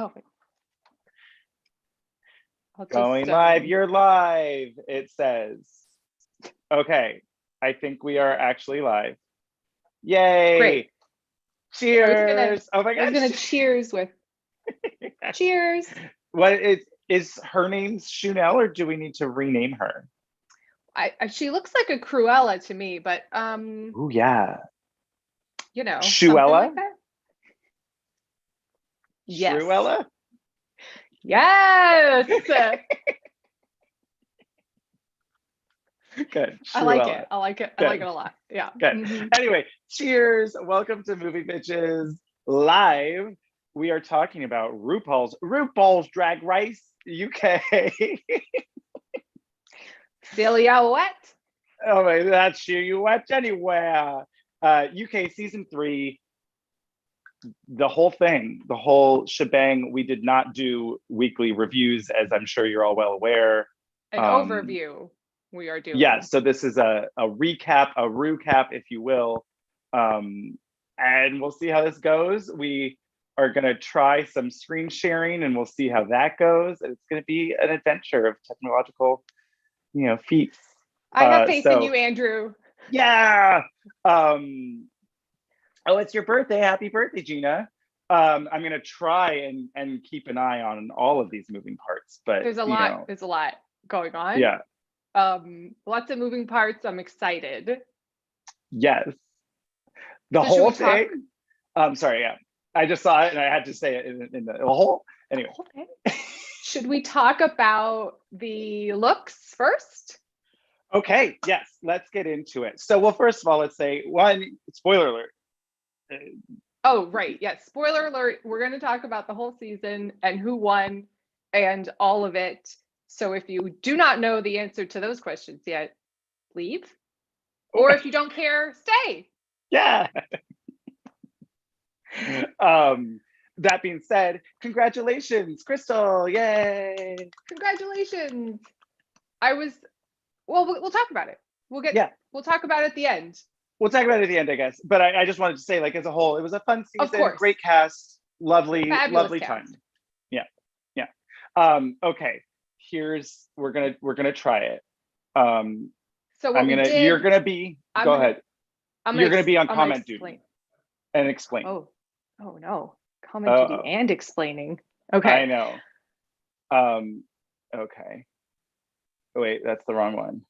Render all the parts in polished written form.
Oh, wait. Going live, you're live, it says. Okay, I think we are actually live. Yay! Great. Cheers! Oh my gosh! I was gonna cheers with. Cheers! What is her name Chanel, or do we need to rename her? She looks like a Cruella to me, but Oh yeah. you know, Cruella? like that. Yes. Cruella? Yes. Good. I like it. I like it. Good. I like it a lot. Yeah. Good. Anyway, cheers. Welcome to Movie Bitches Live. We are talking about RuPaul's Drag Race UK. Silhouette. Oh my, that's you watch anywhere. UK season 3. The whole thing, the whole shebang. We did not do weekly reviews, as I'm sure you're all well aware. An overview we are doing. Yeah, so this is a recap, a recap, if you will. And we'll see how this goes. We are going to try some screen sharing, and we'll see how that goes. It's going to be an adventure of technological, feats. I have faith in you, Andrew. Yeah. Oh, it's your birthday. Happy birthday, Gina. I'm going to try and keep an eye on all of these moving parts, but there's a lot. There's a lot going on. Yeah. Lots of moving parts. I'm excited. Yes. The whole thing. Sorry. Yeah. I just saw it and I had to say it in the whole. Anyway. Okay. Should we talk about the looks first? Okay. Yes. Let's get into it. So, well, first of all, let's say spoiler alert. Oh, right. Yes. Spoiler alert. We're going to talk about the whole season and who won and all of it. So if you do not know the answer to those questions yet, leave. Or if you don't care, stay. Yeah. That being said, congratulations, Crystal. Yay. Congratulations. We'll talk about it. We'll talk about it at the end. We'll talk about it at the end, I guess. But I just wanted to say, as a whole, it was a fun season. Of course. Great cast, lovely Fabulous time. Cast. Yeah. Okay. We're gonna try it. So you're gonna be. Go ahead. You're gonna be on comment duty and explain. Oh no, comment duty and explaining. Okay. I know. Okay. Wait, that's the wrong one.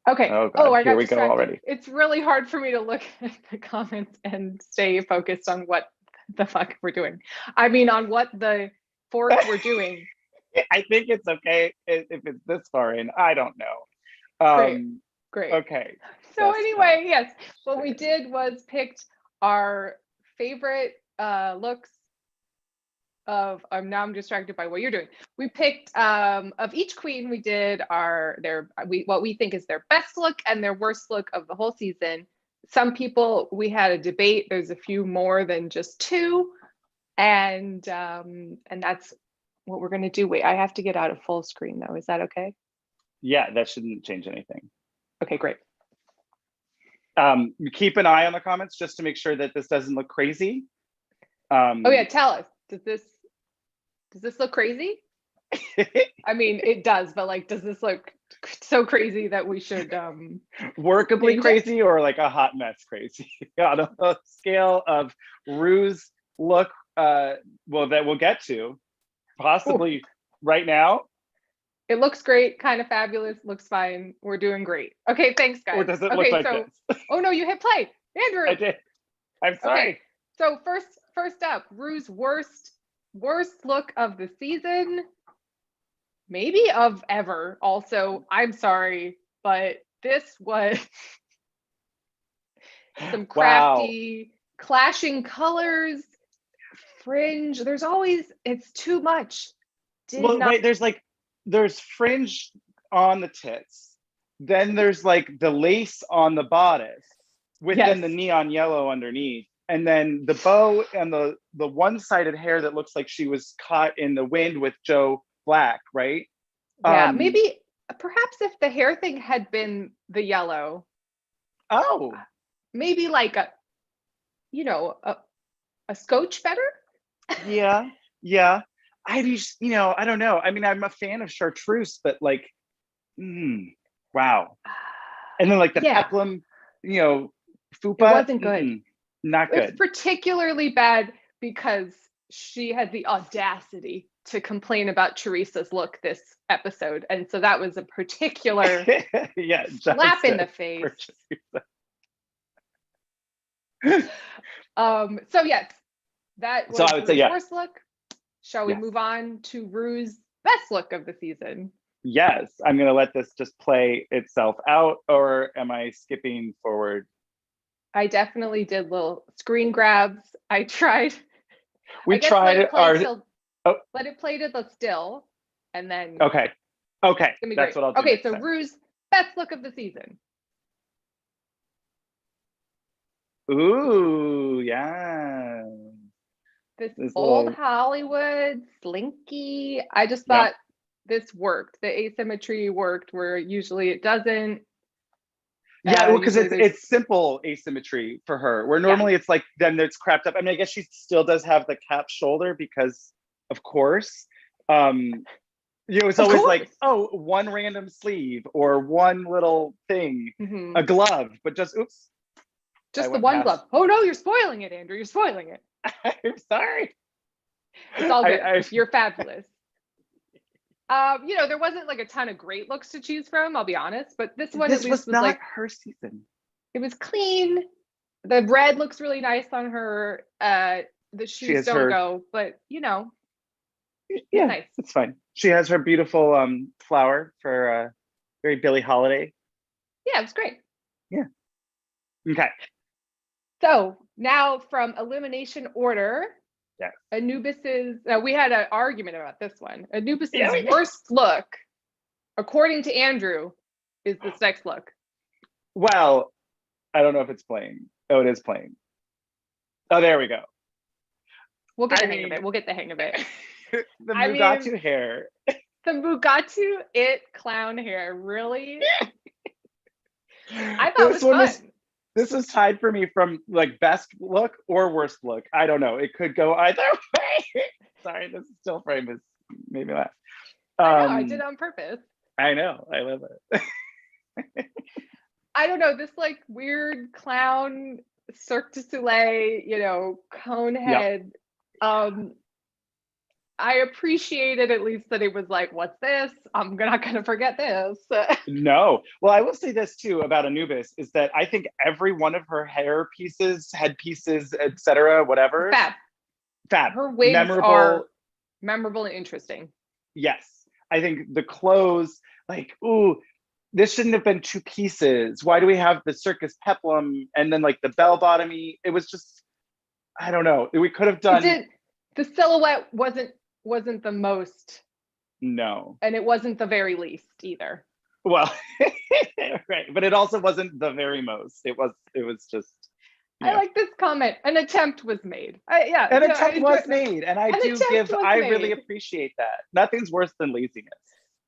Okay. Oh, God. I got Here we distracted. go already. It's really hard for me to look at the comments and stay focused on what the fuck we're doing. I mean, on what the fork we're doing. I think it's okay if it's this far in. I don't know. Great. Okay. So anyway, yes, what we did was picked our favorite looks of. Now I'm distracted by what you're doing. We picked of each queen. We did what we think is their best look and their worst look of the whole season. Some people, we had a debate. There's a few more than just two, and that's what we're gonna do. Wait, I have to get out of full screen though. Is that okay? Yeah, that shouldn't change anything. Okay, great. Keep an eye on the comments just to make sure that this doesn't look crazy. Oh yeah, tell us. Does this look crazy? I mean, it does, but does this look so crazy that we should workably crazy or like a hot mess crazy on a scale of Ru's look? That we'll get to possibly right now. It looks great, kind of fabulous, looks fine. We're doing great. Okay, thanks, guys. Or does it look like this? Oh no, you hit play, Andrew. I did. I'm sorry. Okay, so first up, Ru's worst look of the season, maybe of ever. Also, I'm sorry, but this was some crafty, clashing colors, fringe. It's too much. Wait, there's fringe on the tits. Then there's the lace on the bodice with then the neon yellow underneath. And then the bow and the one-sided hair that looks like she was caught in the wind with Joe Black, right? Yeah, perhaps if the hair thing had been the yellow. Oh. Maybe a scotch better? Yeah. I just, I don't know. I mean, I'm a fan of chartreuse, but like, wow. And then like the peplum, fupa. It wasn't good. Not good. It's particularly bad because she had the audacity to complain about Teresa's look this episode. And so that was a particular slap in the face. So yes, that was I would say, Rue's worst look. Shall we move on to Rue's best look of the season? Yes, I'm going to let this just play itself out, or am I skipping forward? I definitely did little screen grabs. I tried. Let it play to the still, and then. Okay, that's what I'll do. Okay, so Rue's best look of the season. Ooh, yeah. This old Hollywood slinky. I just thought this worked. The asymmetry worked where usually it doesn't. Yeah, because it's simple asymmetry for her, where normally it's like, then it's crapped up. I mean, I guess she still does have the cap shoulder because, of course, it's always like, one random sleeve or one little thing, a glove, but just the one glove. Oh no, you're spoiling it, Andrew. You're spoiling it. I'm sorry. It's all good. You're fabulous. There wasn't like a ton of great looks to choose from, I'll be honest, but this one at least was not like her season. It was clean. The red looks really nice on her. The shoes don't go, but yeah, nice. It's fine. She has her beautiful flower for very Billie Holiday. Yeah, it was great. Yeah. Okay. So now from elimination order, Anubis's, we had an argument about this one. Anubis's worst look, according to Andrew, is this next look. Well, I don't know if it's playing. Oh, it is playing. Oh, there we go. We'll get the hang of it. We'll get the hang of it. The Mugatu hair. The Mugatu clown hair, really? I thought it was fun. This was tied for me from like best look or worst look. I don't know. It could go either way. Sorry, this still frame is made me laugh. I know, I did it on purpose. I know. I love it. I don't know. This like weird clown Cirque du Soleil, cone head. I appreciated at least that it was like, what's this? I'm not going to forget this. No. Well, I will say this too about Anubis is that I think every one of her hair pieces, head pieces, etc., whatever. Fab. Her wigs are memorable and interesting. Yes. I think the clothes, like, this shouldn't have been two pieces. Why do we have the circus peplum and then like the bell bottomy? It was just, I don't know. We could have done. The silhouette wasn't the most. No. And it wasn't the very least either. Well, right. But it also wasn't the very most. It was just. I like this comment. An attempt was made. An attempt was made. And I really appreciate that. Nothing's worse than laziness,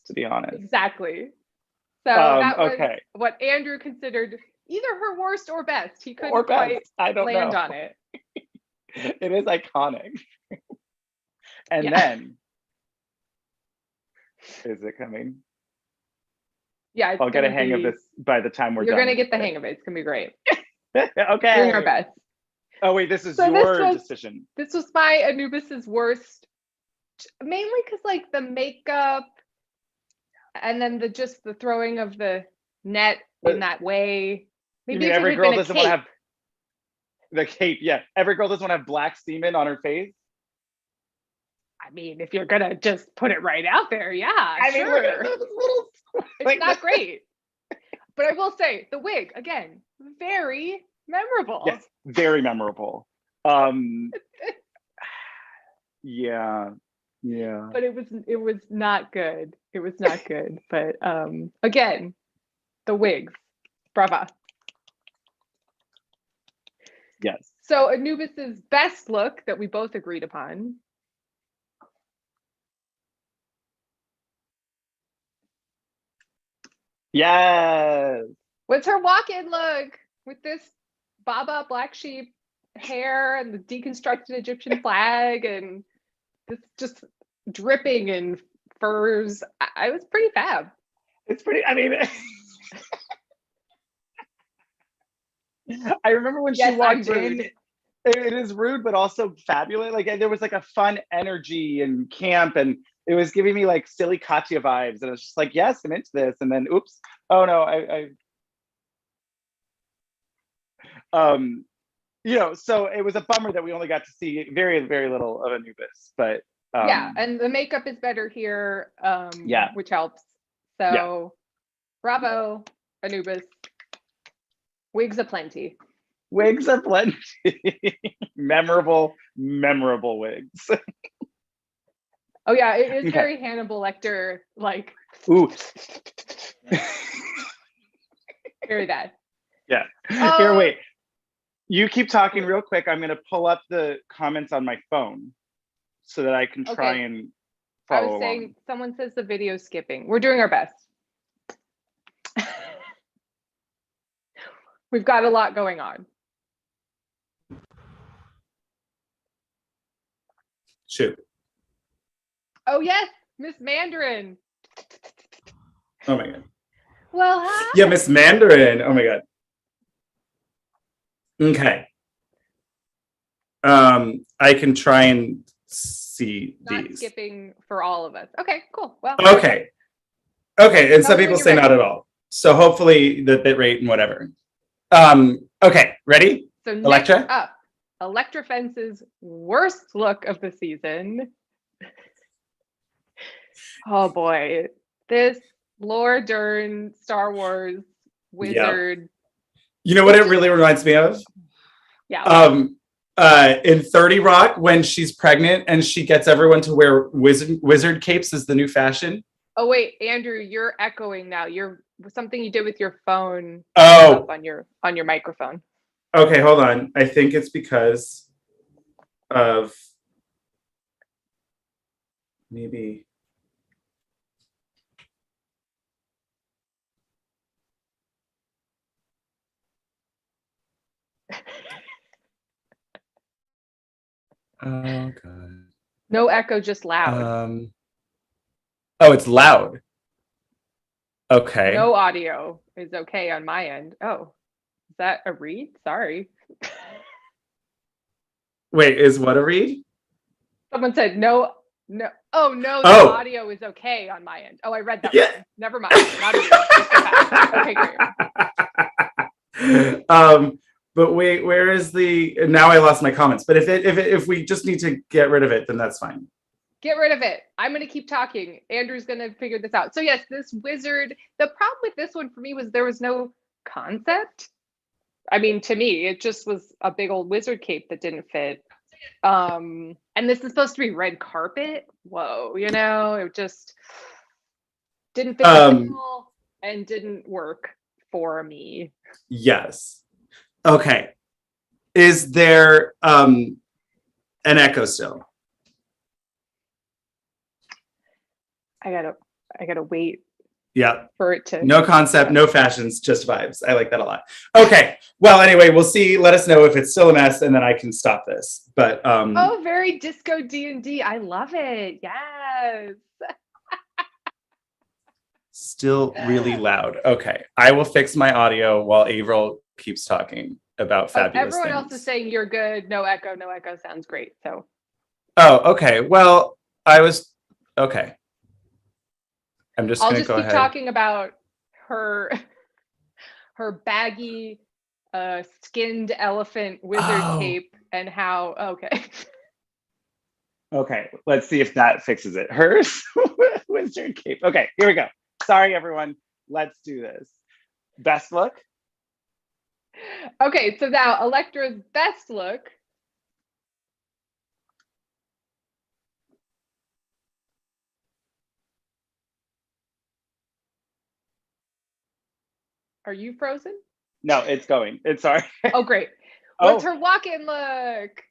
to be honest. Exactly. So that was what Andrew considered either her worst or best. He couldn't quite land on it. It is iconic. And then, is it coming? Yeah, I'll get a hang of this by the time we're done. You're going to get the hang of it. It's going to be great. Okay. Doing our best. Oh, wait, this is your decision. This was my Anubis's worst, mainly because like the makeup and then the throwing of the net in that way. Maybe every girl doesn't want to have the cape. Yeah, every girl doesn't want to have black semen on her face. I mean, if you're gonna just put it right out there, sure. It's not great. But I will say, the wig, again, very memorable. Yes, very memorable. Yeah. But it was not good. It was not good. But again, the wigs, brava. Yes. So Anubis's best look that we both agreed upon. Yes. What's her walk-in look with this Baba black sheep hair and the deconstructed Egyptian flag and this just dripping in furs. I was pretty fab. It's pretty, I mean, I remember when she Yes, I'm walked in, rude. it is rude, but also fabulous. Like there was like a fun energy and camp, and it was giving me like silly Katya vibes. And I was just like, yes, I'm into this. And then, oops, oh no, you know, so it was a bummer that we only got to see very, very little of Anubis, but Yeah, and the makeup is better here, yeah, which helps. yeah, So bravo, Anubis. Wigs aplenty. wigs are plenty. memorable wigs. Oh yeah, it is Okay. very Hannibal Lecter, like Ooh, very bad. yeah. Here, wait. You keep talking real quick. I'm going to pull up the comments on my phone so that I can try and follow I was saying, along. someone says the video skipping. We're doing our best. We've got a lot going on. Shoot. Oh yes, Miss Mandarin. Oh my god. Well, hi. Yeah, Miss Mandarin. Oh my god. Okay. I can try and see Not these. skipping for all of us. Okay, cool. Well. Okay. Okay, and Tell some me people when you're say not ready. at all. So hopefully the bit rate and whatever. Okay, ready? So next Electra? up, Electra Fence's worst look of the season. Oh boy, this Laura Dern Star Wars wizard. You know what it really reminds me of? Yeah. In 30 Rock, when she's pregnant and she gets everyone to wear wizard capes as the new fashion. Oh wait, Andrew, you're echoing now. You're something you did with your phone. Oh, up on your microphone. okay, hold on. I think it's because of maybe. Oh god. No echo, just loud. Oh, it's loud. Okay. No audio is okay on my end. Oh, is that a read? Sorry. Wait, is what a read? Someone said no. Oh no, the Oh. audio is okay on my end. Oh, I read that Yeah. wrong. Never mind. Not a read. Okay, great. But wait, where is the? Now I lost my comments. But if we just need to get rid of it, then that's fine. Get rid of it. I'm going to keep talking. Andrew's going to figure this out. So yes, this wizard, the problem with this one for me was there was no concept. I mean, to me, it just was a big old wizard cape that didn't fit. And this is supposed to be red carpet. Whoa, you know, it just didn't fit the bill and didn't work for me. Yes. Okay. Is there an echo still? I gotta wait. Yeah. For it to. No concept, no fashions, just vibes. I like that a lot. Okay. Well, anyway, we'll see. Let us know if it's still a mess, and then I can stop this. But oh, very disco D&D. I love it. Yes. Still really loud. Okay. I will fix my audio while Avaryl keeps talking about fabulous everyone things. else is saying you're good. No echo. No echo sounds great. So. Oh, okay. Well, okay. I'm just going to go ahead. I'll just keep talking about her baggy skinned elephant wizard cape and how Okay, let's see if that fixes it. Hers wizard cape. Okay, here we go. Sorry, everyone. Let's do this. Best look? Okay, so now Electra's best look. Are you frozen? No, it's going. It's sorry. Oh, great. What's her walk-in look?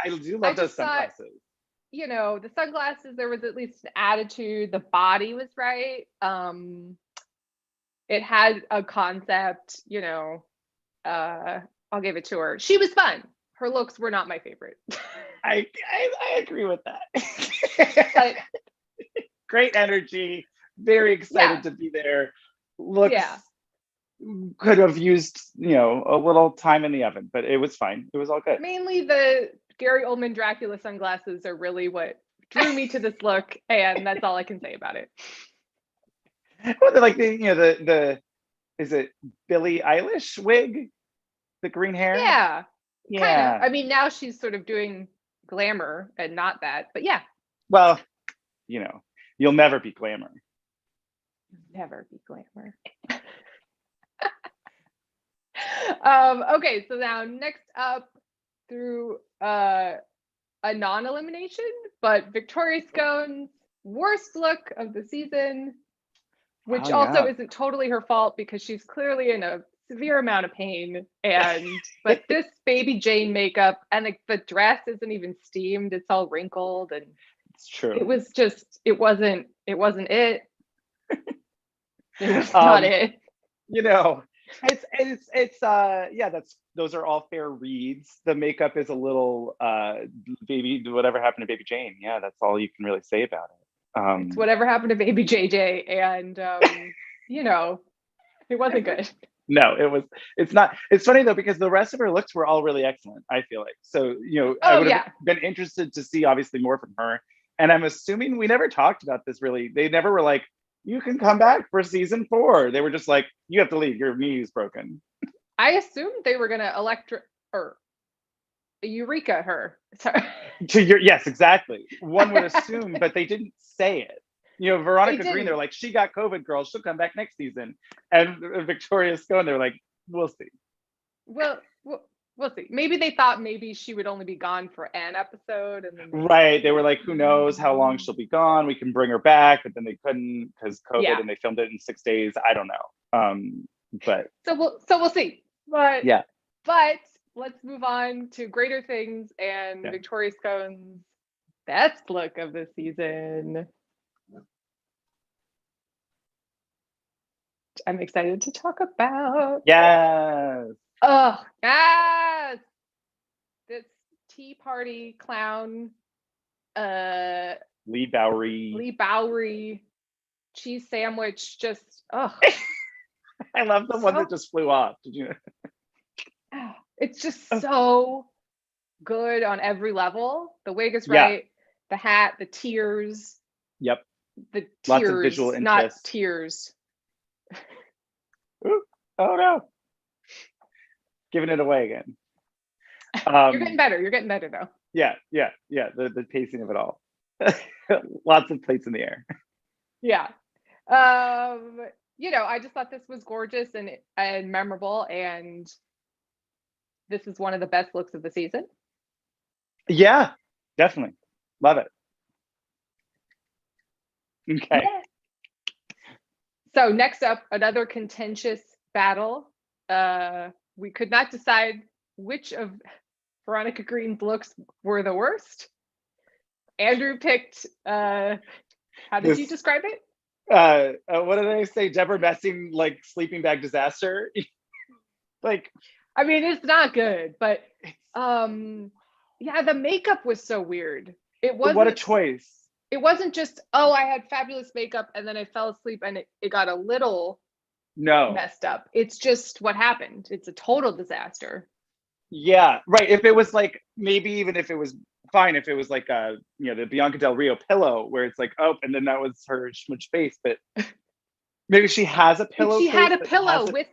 I do love those sunglasses. You know, the sunglasses, there was at least an attitude. The body was right. It had a concept, you know. I'll give it to her. She was fun. her looks were not my favorite. I agree with But that. Great energy, very excited to be there. Looks could have used, a little time in the oven, but it was fine. It was all good. mainly the Gary Oldman Dracula sunglasses are really what drew me to this look, and that's all I can say about it. Well, they're like the is it Billie Eilish wig? The green hair? Yeah. Yeah. Kind of. I mean, now she's sort of doing glamour and not that, but yeah. Well, you'll never be glamour. Never be glamour. Okay, so now next up through a non-elimination, but Victoria Scone's worst look of the season, which also isn't totally her fault because she's clearly in a severe amount of pain. But this Baby Jane makeup and the dress isn't even steamed; it's all wrinkled, and it's true. It was just it wasn't it. It was not it. Those are all fair reads. The makeup is a little baby, whatever happened to Baby Jane. Yeah, that's all you can really say about it. It's whatever happened to Baby JJ, and it wasn't good. No, it's not. It's funny though, because the rest of her looks were all really excellent, I feel like. So, I would have been interested to see obviously more from her. And I'm assuming we never talked about this really. They never were like, you can come back for season 4. They were just like, you have to leave. Your knee is broken. I assumed they were going to Eureka her. Sorry. Yes, exactly. One would assume, but they didn't say it. Veronica Green, they're like, she got COVID, girl. She'll come back next season. And Victoria Scone, they're like, we'll see. Well, we'll see. Maybe they thought maybe she would only be gone for an episode, and then right. They were like, who knows how long she'll be gone? We can bring her back, but then they couldn't because COVID, and they filmed it in 6 days. I don't know. But so we'll see. But let's move on to greater things and Victoria Scone's best look of the season. I'm excited to talk about. Yes. Oh, yes. This tea party clown, Lee Bowery cheese sandwich. Just I love the one that just flew off. Did you? It's just so good on every level. The wig is right. The hat, the tears. Yep. The tears, lots of visual interest. Not tears. Ooh, oh no. Giving it away again. You're getting better. You're getting better though. Yeah. The pacing of it all. Lots of plates in the air. Yeah. I just thought this was gorgeous and memorable, and this is one of the best looks of the season. Yeah, definitely. Love it. Okay. Yeah. So next up, another contentious battle. We could not decide which of Veronica Green's looks were the worst. Andrew picked, how did you describe it? What did I say? Deborah Messing, like sleeping bag disaster. I mean, it's not good, but the makeup was so weird. What a choice. It wasn't just, I had fabulous makeup and then I fell asleep and it got a little messed up. It's just what happened. It's a total disaster. Yeah, right. If it was like, maybe even if it was fine, if it was like the Bianca Del Rio pillow where it's like, and then that was her smudged face, but maybe she has a pillow. She had a pillow with.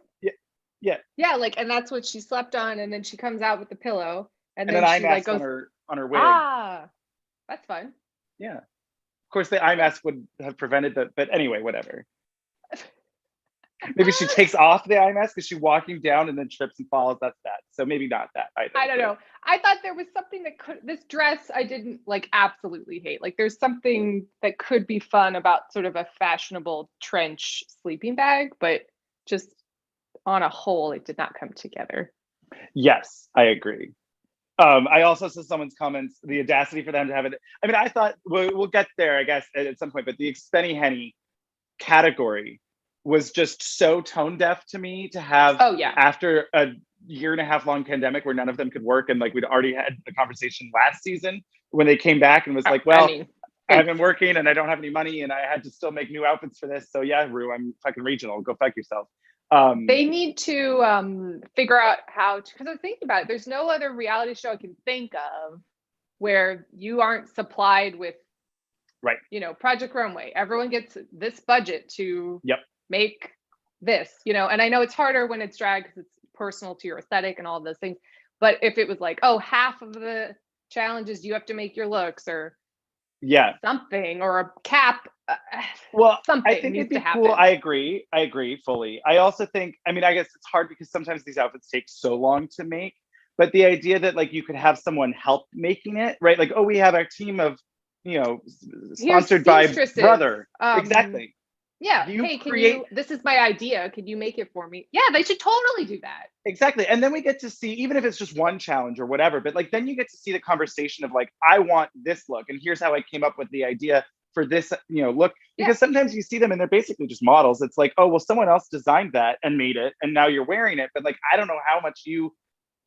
Yeah. Yeah, and that's what she slept on, and then she comes out with the pillow, and then she she goes on her wig. That's fun. Yeah. Of course, the eye mask would have prevented that, but anyway, whatever. Maybe she takes off the eye mask. Is she walking down and then trips and falls? That's that. So maybe not that either. I don't know. I thought there was something that this dress I didn't absolutely hate. There's something that could be fun about sort of a fashionable trench sleeping bag, but just on a whole, it did not come together. Yes, I agree. I also saw someone's comments, the audacity for them to have it. I mean, I thought we'll get there, I guess, at some point, but the Expenny Henny category was just so tone deaf to me to have after a year and a half long pandemic where none of them could work, and like we'd already had the conversation last season when they came back and was like, well, I've been working and I don't have any money and I had to still make new outfits for this, so yeah, Ru, I'm fucking regional, go fuck yourself. They need to figure out how to, because I was thinking about it, there's no other reality show I can think of where you aren't supplied with, right, you know, Project Runway, everyone gets this budget to yep, make this, you know. And I know it's harder when it's drag because it's personal to your aesthetic and all those things, but if it was like, oh, half of the challenges you have to make your looks, or yeah, something, or a cap, well, something I think needs it'd be to happen. cool. I agree fully. I also think, I mean, I guess it's hard because sometimes these outfits take so long to make, but the idea that like you could have someone help making it, right? Like, oh, we have our team of, you know, sponsored by Brother. Exactly. Yeah. Hey, can you, this is my idea, can you make it for me? Yeah, they should totally do that. Exactly. And then we get to see, even if it's just one challenge or whatever, but like then you get to see the conversation of like, I want this look and here's how I came up with the idea for this, you know, look, because sometimes you see them and they're basically just models. It's like, oh, well, someone else designed that and made it and now you're wearing it, but like I don't know how much you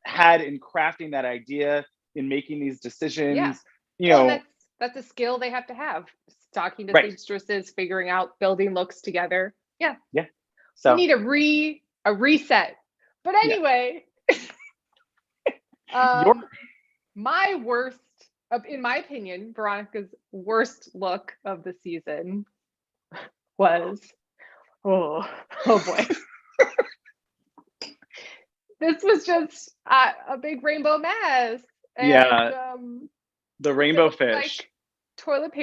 had in crafting that idea, in making these decisions. You know, that's a skill they have to have, talking to right, seamstresses, figuring out, building looks together. Yeah So we need a reset. But anyway, my worst, in my opinion, Veronica's worst look of the season was, oh boy. This was just a big rainbow mess. And, the rainbow fish. Like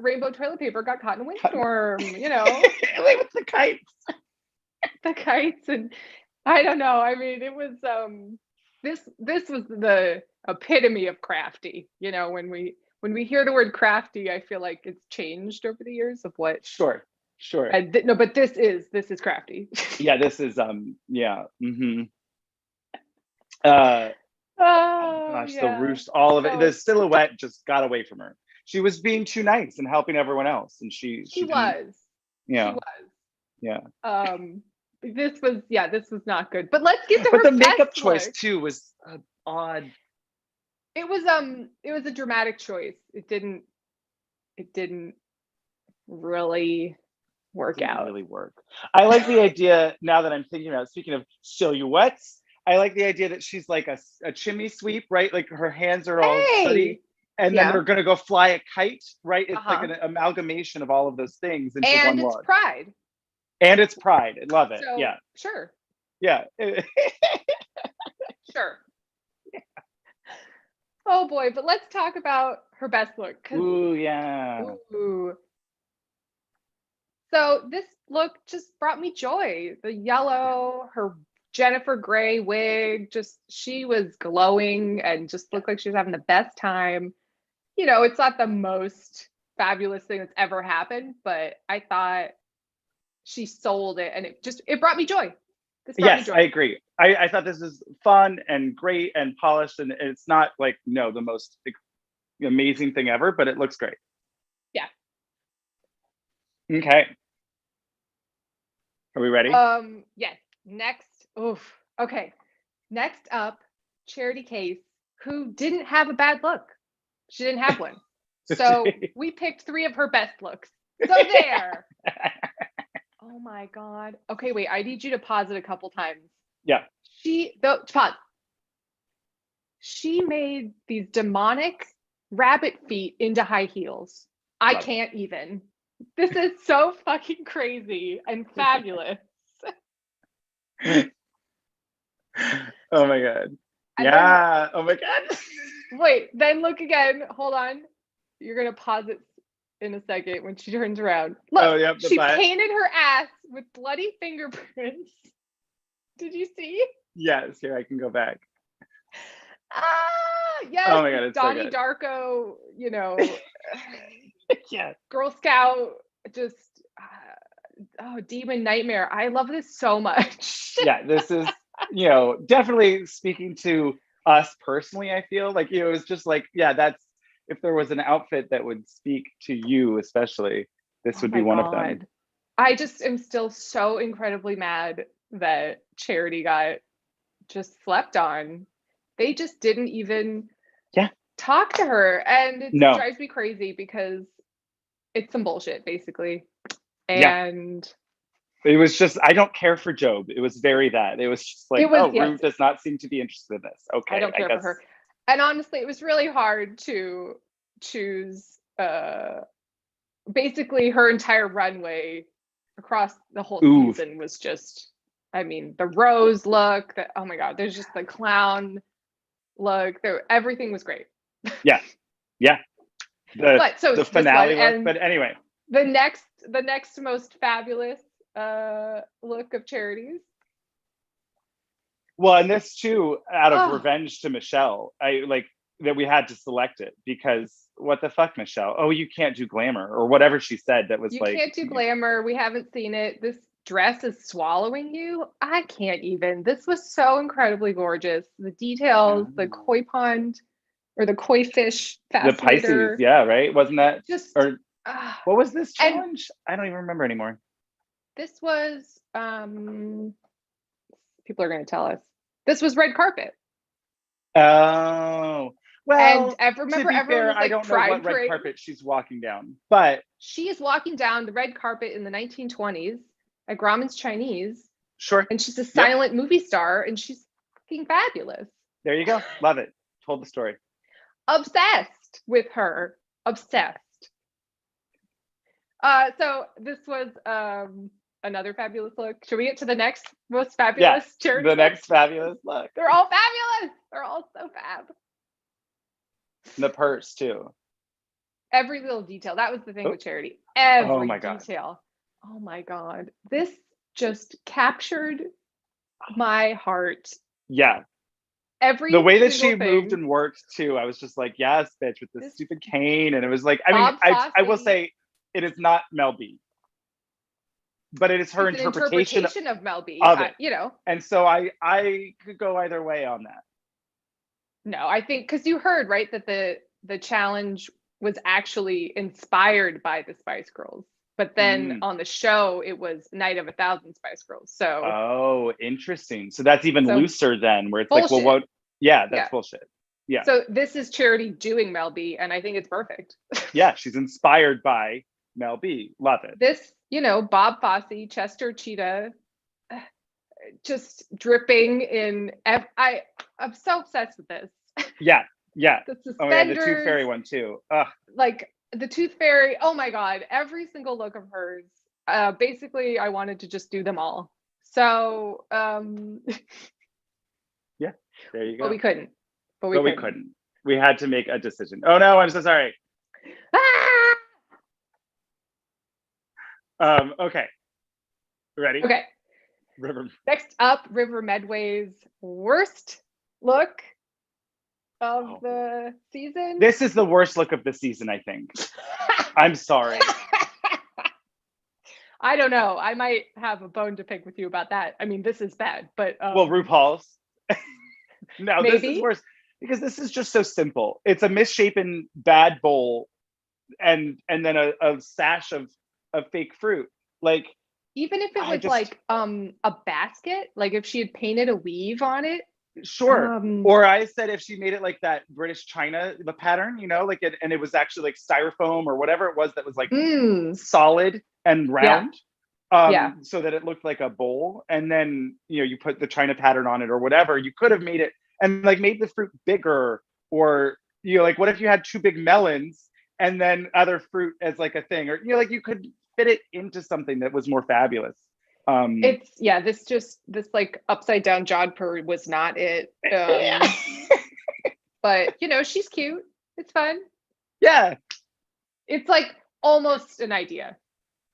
rainbow toilet paper got caught in a windstorm, you know. Like with the kites. The kites, and I don't know. I mean, it was this was the epitome of crafty. You know, when we hear the word crafty, I feel like it's changed over the years of what. Sure. And no, but this is crafty. Yeah, this is yeah. Mm-hmm. Gosh, the roost, all of it. The silhouette just got away from her. She was being too nice and helping everyone else, and she was. Yeah. She was. Yeah. This was not good. But let's get to but her the makeup best choice look. too was odd. It was a dramatic choice. It didn't really work out. Really work. I like the idea, now that I'm thinking about it, speaking of silhouettes, I like the idea that she's like a chimney sweep, right? Like her hands are all sweaty, and then they're gonna go fly a kite, right? It's like an amalgamation of all of those things into one look. And it's pride. And it's pride. I love it. So, yeah. Sure. Yeah. Sure. Yeah. Oh boy, but let's talk about her best look. Ooh, yeah. Ooh. So this look just brought me joy. The yellow, her Jennifer Grey wig, she was glowing and just looked like she was having the best time. You know, it's not the most fabulous thing that's ever happened, but I thought she sold it, and it brought me joy. Yes, I agree. I thought this is fun and great and polished, and it's not like the most amazing thing ever, but it looks great. Yeah. Okay. Are we ready? Yes. Next. Okay. Next up, Charity Case, who didn't have a bad look. She didn't have one. So we picked 3 of her best looks. So there. Oh my God. Okay, wait. I need you to pause it a couple times. Yeah. Pause. She made these demonic rabbit feet into high heels. I can't even. This is so fucking crazy and fabulous. Oh my God. Yeah. Oh my God. Wait, then look again. Hold on. You're going to pause it in a second when she turns around. Look, she painted her ass with bloody fingerprints. Did you see? Yes, here I can go back. Yes. Oh my God, it's Donnie so good. Darko, Yeah. Girl Scout, just demon nightmare. I love this so much. Yeah, this is definitely speaking to us personally. I feel like it was just like, that's, if there was an outfit that would speak to you especially, this would be one of them. I just am still so incredibly mad that Charity got just slept on. They just didn't even Yeah. talk to her. And it No. drives me crazy because it's some bullshit, basically. Yeah. And it was just, I don't care for Job. It was very that. It was just like, Rue does not seem to be interested in this. Okay. I don't care for her. And honestly, it was really hard to choose basically her entire runway across the whole season was just, I mean, the rose look, oh my God, there's just the clown look. Everything was great. Yeah. Yeah. The finale look. And but anyway. The next most fabulous look of Charity's. Well, and this too, out of revenge to Michelle, I like that we had to select it because what the fuck, Michelle? Oh, you can't do glamour or whatever she said. That was you like, can't do glamour. We haven't seen it. This dress is swallowing you. I can't even. This was so incredibly gorgeous. The details, the koi pond or the koi fish fascinator. The Pisces, yeah, right? Wasn't that just or what was this challenge? I don't even remember anymore. This was people are going to tell us. This was red carpet. Oh. Well, and remember, to be fair, I don't know what red carpet she's walking down, but she is walking down the red carpet in the 1920s at Grauman's Chinese. Sure. And she's a silent movie star, and she's fucking fabulous. There you go. Love it. Told the story. Obsessed with her. Obsessed. So this was another fabulous look. Should we get to the next most fabulous Charity? The next fabulous look. They're all fabulous. They're all so fab. The purse too. Every little detail. That was the thing with Charity. Every detail. God. Oh my God. This just captured my heart. Yeah. The way that she moved and worked too, I was just like, yes, bitch, with this stupid cane. And it was like, I mean, I will say it is not Mel B, but it is her interpretation of Mel B, of it. You know. And so I could go either way on that. No, I think because you heard, right, that the challenge was actually inspired by the Spice Girls. But then on the show, it was Night of 1,000 Spice Girls. So interesting. So that's even looser then, where it's bullshit. Like, well, what? Yeah, that's bullshit. Yeah. So this is Charity doing Mel B, and I think it's perfect. Yeah, she's inspired by Mel B. Love it. This, Bob Fosse, Chester Cheetah, just dripping in. I'm so obsessed with this. Yeah. The suspenders. Oh yeah, the Tooth Fairy one too. Like the Tooth Fairy. Oh my God, every single look of hers. Basically, I wanted to just do them all. So yeah, there you go. But we couldn't. We couldn't. We had to make a decision. Oh no, I'm so sorry. Okay. Ready? Okay. River. Next up, River Medway's worst look of the season. This is the worst look of the season, I think. I'm sorry. I don't know. I might have a bone to pick with you about that. I mean, this is bad, but well, RuPaul's. No, maybe? This is worse because this is just so simple. It's a misshapen bad bowl, and then a sash of fake fruit. Like, even if it was like a basket, like if she had painted a weave on it. Sure. Or I said if she made it like that British China, the pattern, like it, and it was actually like styrofoam or whatever it was that was like solid and round. So that it looked like a bowl. And then, you put the China pattern on it or whatever. You could have made it and like made the fruit bigger, or, like what if you had two big melons and then other fruit as like a thing, or, like you could fit it into something that was more fabulous. This like upside down jodhpur was not it. But she's cute. It's fun. Yeah. It's like almost an idea.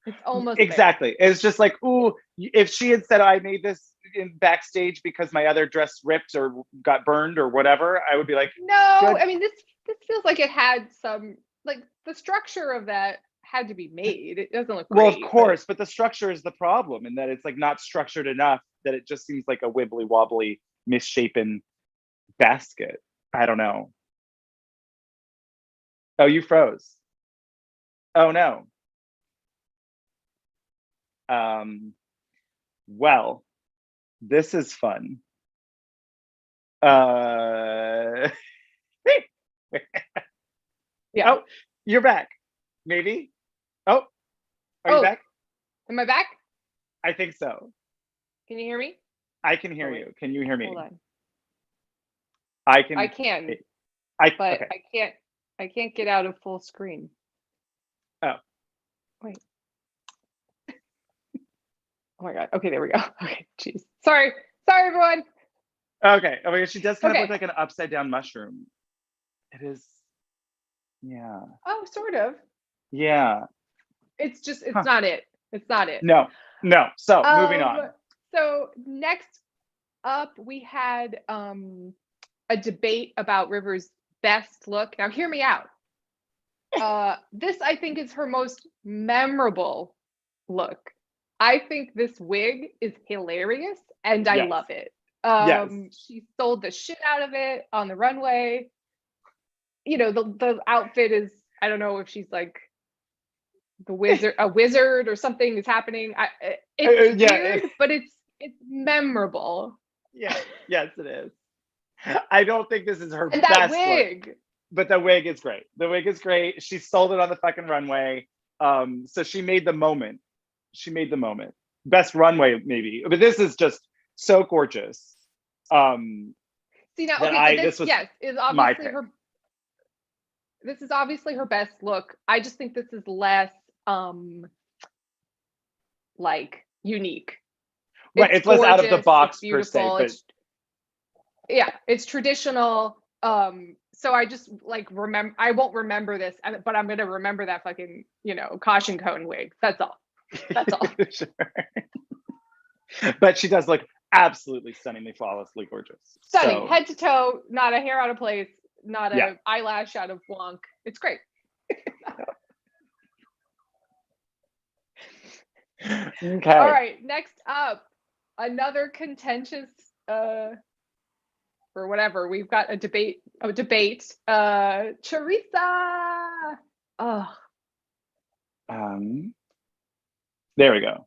It's almost exactly. It's just like, ooh, if she had said I made this in backstage because my other dress ripped or got burned or whatever, I would be like, no. Good. I mean, this feels like it had some, like the structure of that had to be made. It doesn't look great. Well, of course, but the structure is the problem, in that it's like not structured enough, that it just seems like a wibbly wobbly, misshapen basket. I don't know. Oh, you froze. Oh no. Well, this is fun. Uh, Yeah. Oh, you're back. Maybe. Oh, are you Oh. back? Am I back? I think so. Can you hear me? I can hear Oh, wait. you. Can you hear me? Hold on. I can. I can, but okay. I can't get out of full screen. Oh. Wait. Oh my God. Okay, there we go. Okay, jeez. Sorry, everyone. Okay. Oh my gosh, she does kind of Okay. look like an upside down mushroom. It is. Yeah. Oh, sort of. Yeah. It's just, it's Huh. not it. It's not it. No. So moving on. So next up, we had a debate about River's best look. Now, hear me out. This, I think, is her most memorable look. I think this wig is hilarious, and I Yes. love it. Yes. She sold the shit out of it on the runway. You know, the outfit is, I don't know if she's like a wizard or something is happening. It's weird, but it's memorable. Yeah. Yes, it is. I don't think this is her And best that look, wig. but the wig is great. The wig is great. She sold it on the fucking runway. So she made the moment. Best runway, maybe. But this is just so gorgeous. See now, okay, so this was yes is my obviously pick. her. This is obviously her best look. I just think this is less like unique. Right, it's less out of the gorgeous, box it's per se, beautiful, but yeah, it's traditional. So I just like I won't remember this, but I'm gonna remember that fucking, caution cone wig. That's all. Sure. But she does look absolutely stunningly, flawlessly gorgeous. Stunning, So, head to toe, not a hair out of place, not Yeah. a eyelash out of wonk. It's great. Okay. All right, next up, another contentious or whatever. We've got a debate. Teresa. Oh, There we go.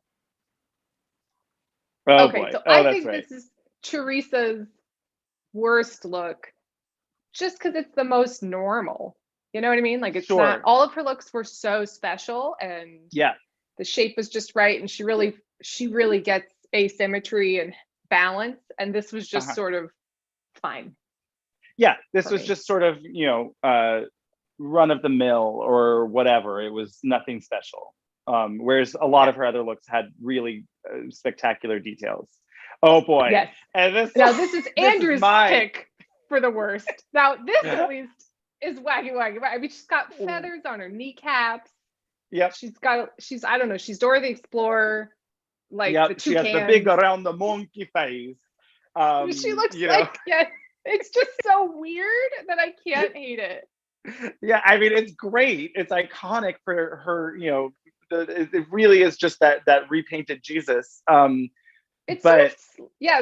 Oh okay. boy. So Oh, I that's think right. this is Teresa's worst look, just because it's the most normal. You know what I mean? Like, it's not, Sure. all of her looks were so special, and Yeah. the shape was just right, and she really gets asymmetry and balance, and this was just sort of fine. Yeah. This for was me. just sort of, run of the mill or whatever. It was nothing special. Whereas a lot of her other looks had really spectacular details. Oh boy. Yes. And this is Andrew's mine. pick for the worst. Now, this at least is wacky. I mean, she's got feathers on her kneecaps. Yep. She's I don't know, she's Dora the Explorer, like the She toucan. has the big around the monkey face. She looks like, yeah, it's just so weird that I can't hate it. Yeah, I mean, it's great. It's iconic for her, it really is just that repainted Jesus. It's but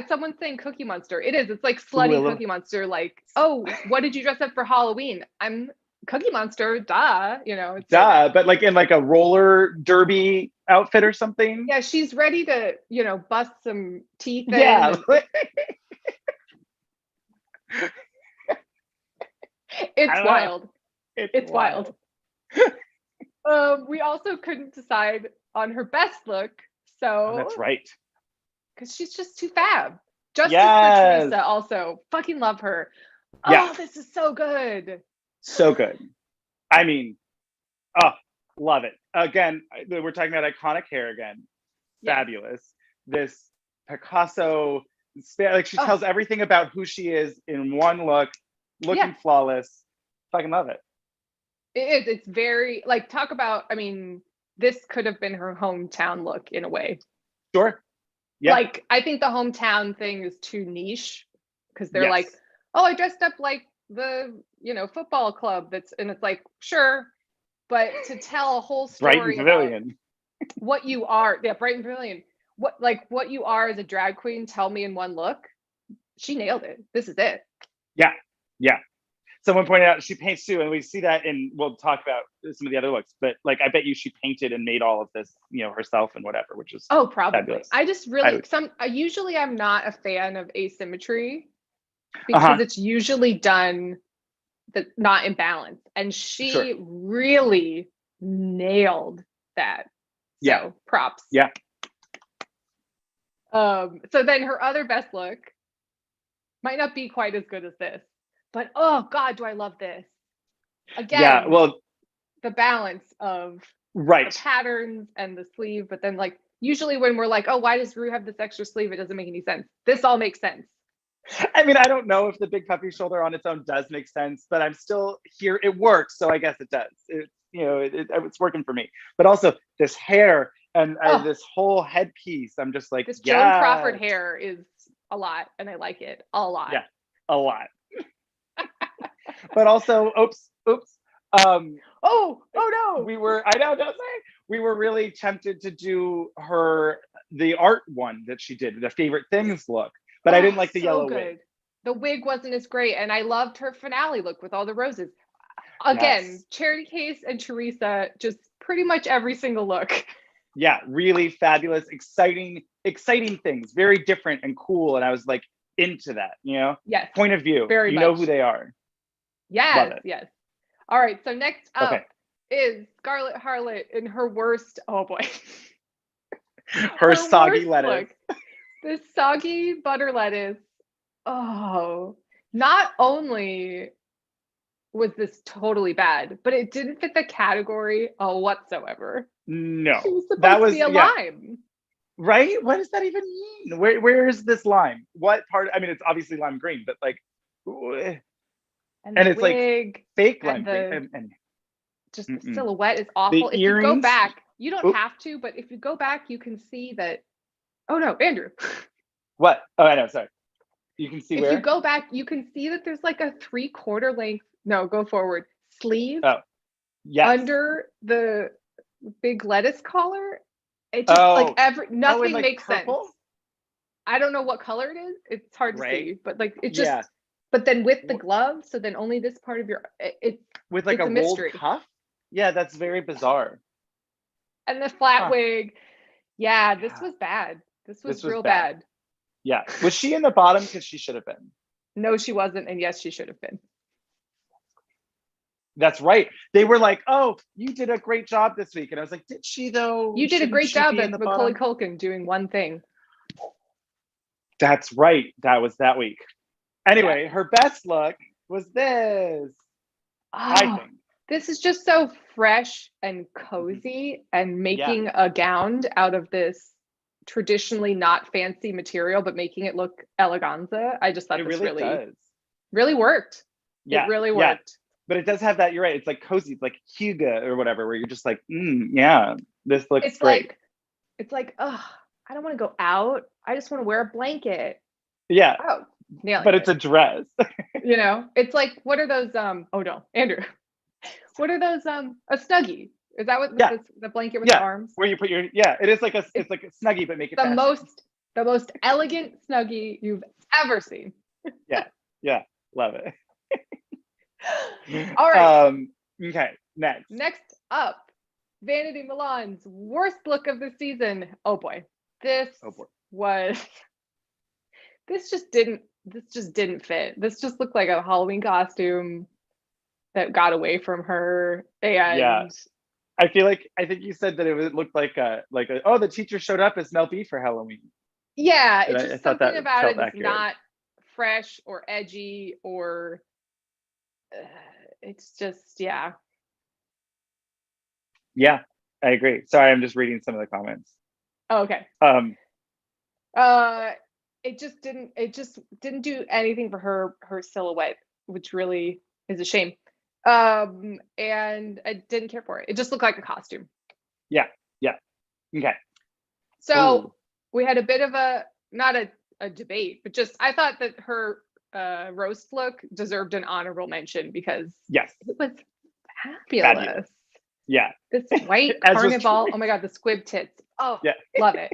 someone's saying Cookie Monster. It is. It's like slutty Cookie Monster. Like, oh, what did you dress up for Halloween? I'm Cookie Monster. Duh. It's duh. But like in like a roller derby outfit or something. Yeah, she's ready to, bust some teeth. Yeah. It's wild. It's wild. We also couldn't decide on her best look. So that's right. Because she's just too fab. Justice Yes. for Teresa also. Fucking love her. Yeah. Oh, this is so good. So good. I mean, love it. Again, we're talking about iconic hair again. Fabulous. This Picasso, like she tells everything about who she is in one look, looking flawless. Fucking love it. It is. It's very, like, talk about, I mean, this could have been her hometown look in a way. Sure. Yeah. Like, I think the hometown thing is too niche because they're like, oh, I dressed up like the, football club and it's like, sure. But to tell a whole story about what you are, Brighton Pavilion, what you are as a drag queen, tell me in one look. She nailed it. This is it. Yeah. Yeah. Someone pointed out she paints too, and we see that we'll talk about some of the other looks, but like I bet you she painted and made all of this, herself and whatever, which is probably fabulous. I just really usually I'm not a fan of asymmetry, because it's usually done not in balance. And she really nailed that. So props. Yeah. So then her other best look might not be quite as good as this, but oh God, do I love this. Again, yeah, well, the balance of right. the patterns and the sleeve, but then like usually when we're like, oh, why does Ru have this extra sleeve? It doesn't make any sense. This all makes sense. I mean, I don't know if the big puffy shoulder on its own does make sense, but I'm still here. It works, so I guess it does. It's working for me. But also this hair and this whole headpiece, I'm just like, this Joan Crawford hair is a lot, and I like it a lot. Yeah, a lot. But also, oops. Oh no. We were really tempted to do the art one that she did, the favorite things look, but I didn't like the yellow wig. The wig wasn't as great, and I loved her finale look with all the roses. Again, Charity Case and Teresa, just pretty much every single look. Yeah, really fabulous, exciting things, very different and cool, and I was like into that, Yes. Point of view. Very you much. know who they are. Yes, yes. All right, so next up is Scarlet Harlot in her worst, oh boy. her soggy lettuce. Look. This soggy butter lettuce. Oh, not only was this totally bad, but it didn't fit the category whatsoever. No. She was supposed to be a lime. Right? What does that even mean? Where is this lime? What part? I mean, it's obviously lime green, but like, and it's like fake lime green. And just the silhouette is awful. If you go back, you don't have to, but if you go back, you can see that. Oh no, Andrew. What? Oh, I know. Sorry. You can see if you go back, you can see that there's like a 3/4 length. No, go forward. Sleeve. Oh, yes. Under the big lettuce collar. It just nothing like makes purple? sense. I don't know what color it is. It's hard to see, but like it just. Yeah. But then with the glove, so then only this part of your with like a rolled cuff. Yeah, that's very bizarre. And the flat wig. Yeah, this was bad. This was real bad. Yeah. Was she in the bottom because she should have been? No, she wasn't. And yes, she should have been. That's right. They were like, oh, you did a great job this week. And I was like, did she though? You did a great job as Macaulay Culkin doing one thing. That's right. That was that week. Anyway, her best look was this. I think. This is just so fresh and cozy and making a gown out of this traditionally not fancy material, but making it look eleganza. I just thought this really worked. Yeah, it really worked. But it does have that, you're right. It's like cozy. It's like Huga or whatever, where you're just like, yeah, this looks great. It's like, I don't want to go out. I just want to wear a blanket. Yeah. Oh, but it's a dress. It's like, what are those? Oh no, Andrew. What are those? A Snuggie. Is that what the blanket with the arms? Where you put your it is like it's like a Snuggie, but make it the most elegant Snuggie you've ever seen. Yeah, love it. All right. Okay, next up, Vanity Milan's worst look of the season. Oh boy. This just didn't fit. This just looked like a Halloween costume that got away from her. And I think you said that it looked like the teacher showed up as Mel B for Halloween. Yeah, it's just something about it is not fresh or edgy or it's just Yeah, I agree. Sorry, I'm just reading some of the comments. Oh, okay. It just didn't do anything for her silhouette, which really is a shame. And I didn't care for it. It just looked like a costume. Yeah. Okay. So we had a bit of not a debate, but just I thought that her roast look deserved an honorable mention because it was fabulous. Yeah. This white carnival. Oh my God, the squib tits. Oh, love it.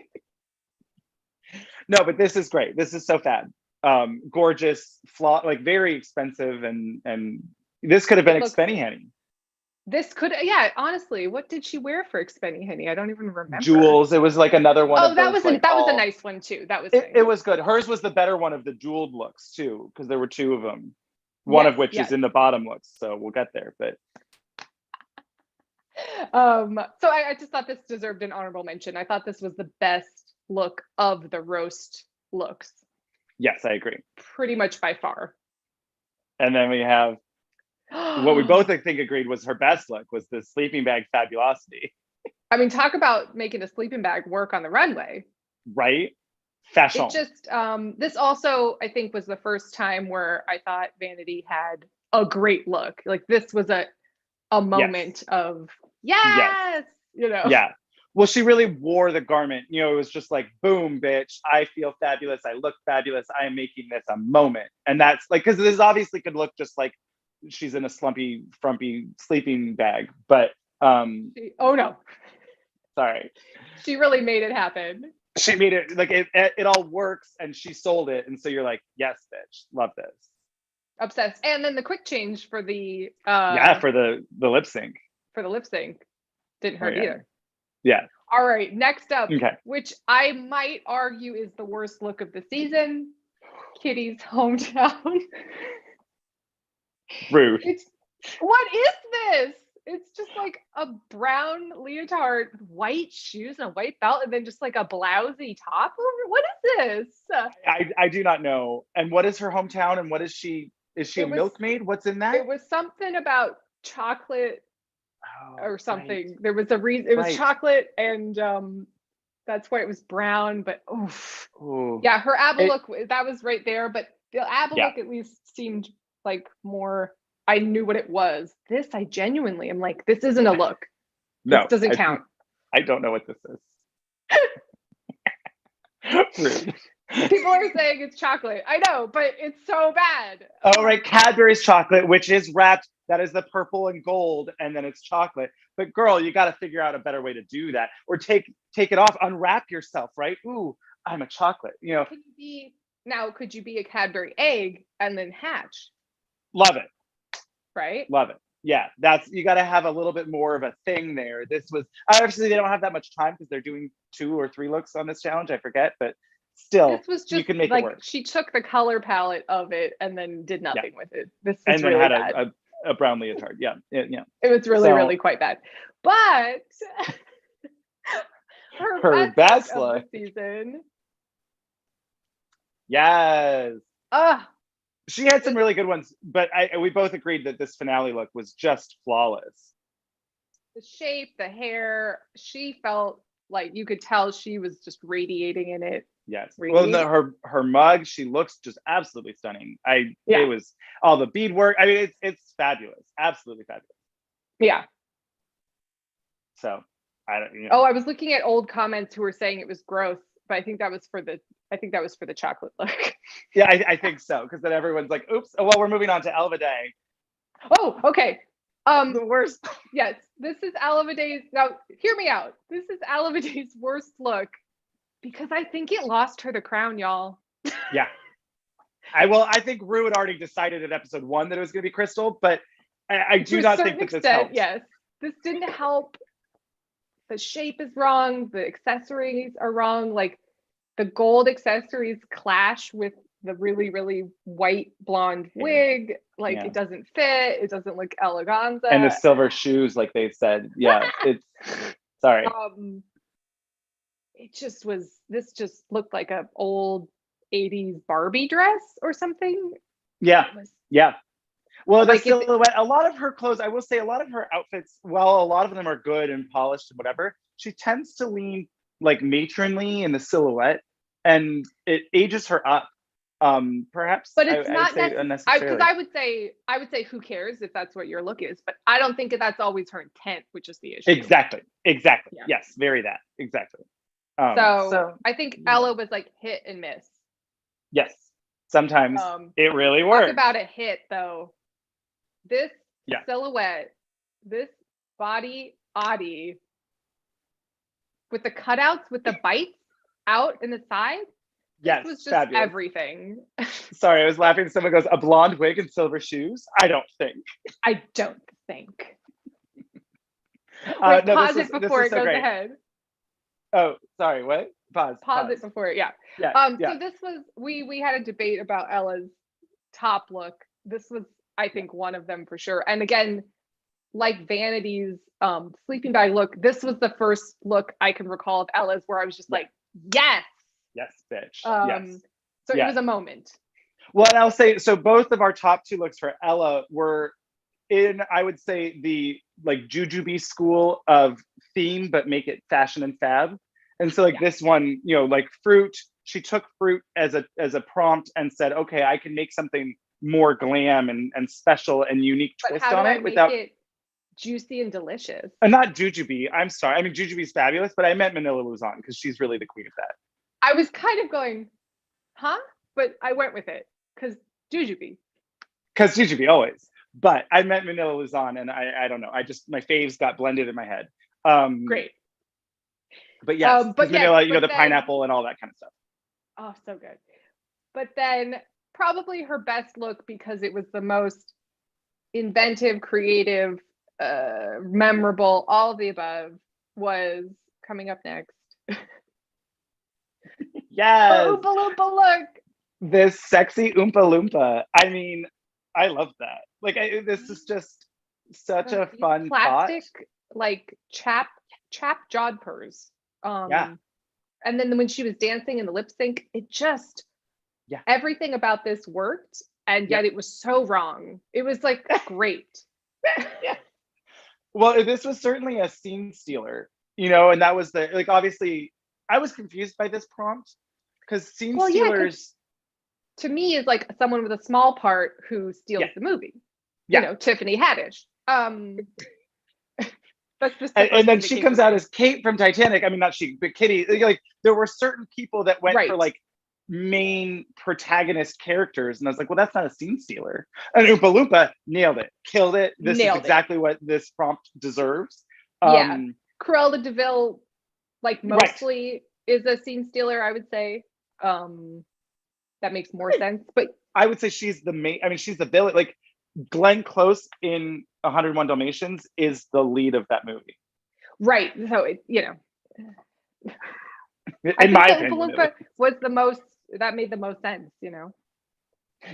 No, but this is great. This is so fab. Gorgeous, like very expensive, and this could have been Expenny Henny. This could, yeah, honestly, what did she wear for Expenny Henny? I don't even remember. Jewels. It was like another one Oh, of that those. was Like, that was a all- nice one too. That was nice. It was good. Hers was the better one of the jeweled looks too, because there were two of them. One of Yes, which yes. is in the bottom looks. So we'll get there. But So I just thought this deserved an honorable mention. I thought this was the best look of the roast looks, yes, I agree. pretty much by far. And then we have what we both I think agreed was her best look was the sleeping bag fabulosity. I mean, talk about making a sleeping bag work on the runway. Right? Fashion. It just this also I think was the first time where I thought Vanity had a great look. Like this was a moment of yes, you know. Yeah. Well, she really wore the garment. You know, it was just like, boom, bitch. I feel fabulous. I look fabulous. I am making this a moment. And that's like, because this obviously could look just like she's in a slumpy, frumpy sleeping bag. But Oh no, sorry. she really made it happen. She made it like it all works and she sold it. And so you're like, yes, bitch, love this. Obsessed. And then the quick change for the For the lip sync. for the lip sync didn't hurt yeah. either. Yeah. All right, next up, Okay. which I might argue is the worst look of the season, Kitty's hometown. Rude. What is this? It's just like a brown leotard, white shoes, and a white belt, and then just like a blousy top over. What is this? I do not know. And what is her hometown? And what is she? Is she a milkmaid? What's in that? It was something about chocolate or something. Right. There was a reason. It was Right. chocolate, and that's why it was brown. But Ooh. yeah, her ABBA look, that was right there. But the ABBA Yeah. look at least seemed like more. I knew what it was. This, I genuinely am like, this isn't a look. No, this doesn't count. I don't know what this is. Rude. People are saying it's chocolate. I know, but it's so bad. Oh, right. Cadbury's chocolate, which is wrapped. That is the purple and gold, and then it's chocolate. But girl, you got to figure out a better way to do that, or take it off, unwrap yourself, right? Ooh, I'm a chocolate. You know. Could you be a Cadbury egg and then hatch? Love it. Right. Love it. Yeah, you got to have a little bit more of a thing there. This was obviously they don't have that much time because they're doing 2 or 3 looks on this challenge. I forget, but still, this was just you can make like it work. She took the color palette of it and then did nothing with it. This was and then really had bad. a brown leotard. Yeah, yeah. It was really quite bad. But her best look of the season. Yes. She had some really good ones, but we both agreed that this finale look was just flawless. The shape, the hair, she felt like you could tell she was just radiating in it. Yes. Well, her mug, she looks just absolutely stunning. It was all the beadwork. I mean, it's fabulous. Absolutely fabulous. Yeah. So I don't. You know. Oh, I was looking at old comments who were saying it was gross, but I think that was for the chocolate look. Yeah, I think so, because then everyone's like, "Oops!" Oh, well, we're moving on to Elva Day. Oh, okay. The worst. Yes, this is Elva Day's. Now, hear me out. This is Elva Day's worst look because I think it lost her the crown, y'all. Yeah. I think Ru had already decided in episode 1 that it was going to be Crystal, but I do not think that this helped. Yes, this didn't help. The shape is wrong. The accessories are wrong. Like the gold accessories clash with the really, really white blonde wig. Like it doesn't fit. It doesn't look eleganza. And the silver shoes, like they said. Yeah, it's sorry. This just looked like an old 80s Barbie dress or something. Yeah. Yeah. Well, the like silhouette, a lot of her clothes, I will say a lot of her outfits, while a lot of them are good and polished and whatever, she tends to lean like matronly in the silhouette and it ages her up. Perhaps, but it's not unnecessarily. Because I would say who cares if that's what your look is, but I don't think that's always her intent, which is the issue. Exactly. Yeah. Yes, very that. Exactly. So I think Ella was like hit and miss. Yes. Sometimes it really works. Talk about a hit though. This silhouette, this body with the cutouts, with the bites out in the side. Yes, this was just fabulous. Everything. Sorry, I was laughing. Someone goes, a blonde wig and silver shoes? I don't think. Wait, No, pause this it was before it so goes great. ahead. Oh, sorry, what? Pause it before, yeah. Yeah, So this was we had a debate about Ella's top look. This was, I think, one of them for sure. And again, like Vanity's sleeping bag look, this was the first look I can recall of Ella's where I was just like, yes. yes, bitch. Yes. So Yeah. it was a moment. Well, and I'll say, so both of our top two looks for Ella were in, I would say, the like Jujubee school of theme, but make it fashion and fab. And so like this one, you know, like fruit, she took fruit as a prompt and said, okay, I can make something more glam and special and unique But twist how on do I it make without it juicy and delicious? and not Jujubee. I'm sorry. I mean, Jujubee's fabulous, but I meant Manila Luzon because she's really the queen of that. I was kind of going, huh? But I went with it because Jujubee. Because Jujubee always. But I meant Manila Luzon, and I don't know. I just my faves got blended in my head. Great. But yes, but because Manila, you know, the then, pineapple and all that kind of stuff. Oh, so good. But then probably her best look because it was the most inventive, creative, memorable, all of the above was coming up next. Yes. Oompa Loompa look. This sexy Oompa Loompa. I mean, I love that. Like, this is just such a fun plastic, thought. like chap jodhpurs. Yeah. And then when she was dancing in the lip sync, it just, everything about this worked, and yet it was so wrong. It was like great. Yeah. Well, this was certainly a scene stealer, you know, and that was the like. Obviously, I was confused by this prompt because scene stealers. To me, is like someone with a small part who steals the movie. Yeah. You know, Tiffany Haddish. That's just and then she comes out as Kate from Titanic. I mean, not she, but Kitty. Like there were certain people that went for like main protagonist characters, and I was like, well, that's not a scene stealer. And Oompa Loompa nailed it, killed it. This is exactly what this prompt deserves. Cruella de Vil, like mostly is a scene stealer, I would say. That makes more sense, but I would say she's the main. I mean, she's the villain. Like Glenn Close in 101 Dalmatians is the lead of that movie. Right. So it, you know, in my opinion, Oompa Loompa was the most. That made the most sense. You know.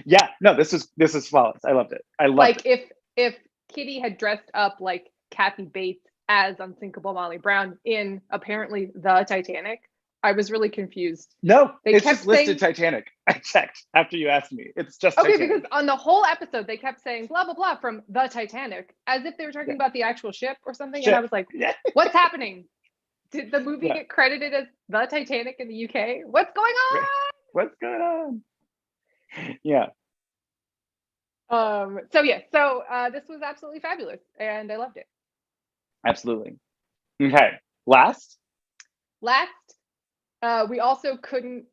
Yeah. No. This is flawless. I loved it. I loved like it. if Kitty had dressed up like Kathy Bates as Unsinkable Molly Brown in apparently the Titanic, I was really confused. No, it's just listed Titanic. I checked after you asked me. It's just Titanic. Because on the whole episode they kept saying blah blah blah from the Titanic as if they were talking about the actual ship or something. And I was like, what's happening? Did the movie get credited as the Titanic in the UK? What's going on? What's going on? Yeah. So this was absolutely fabulous and I loved it. Absolutely. Okay. Last, we also couldn't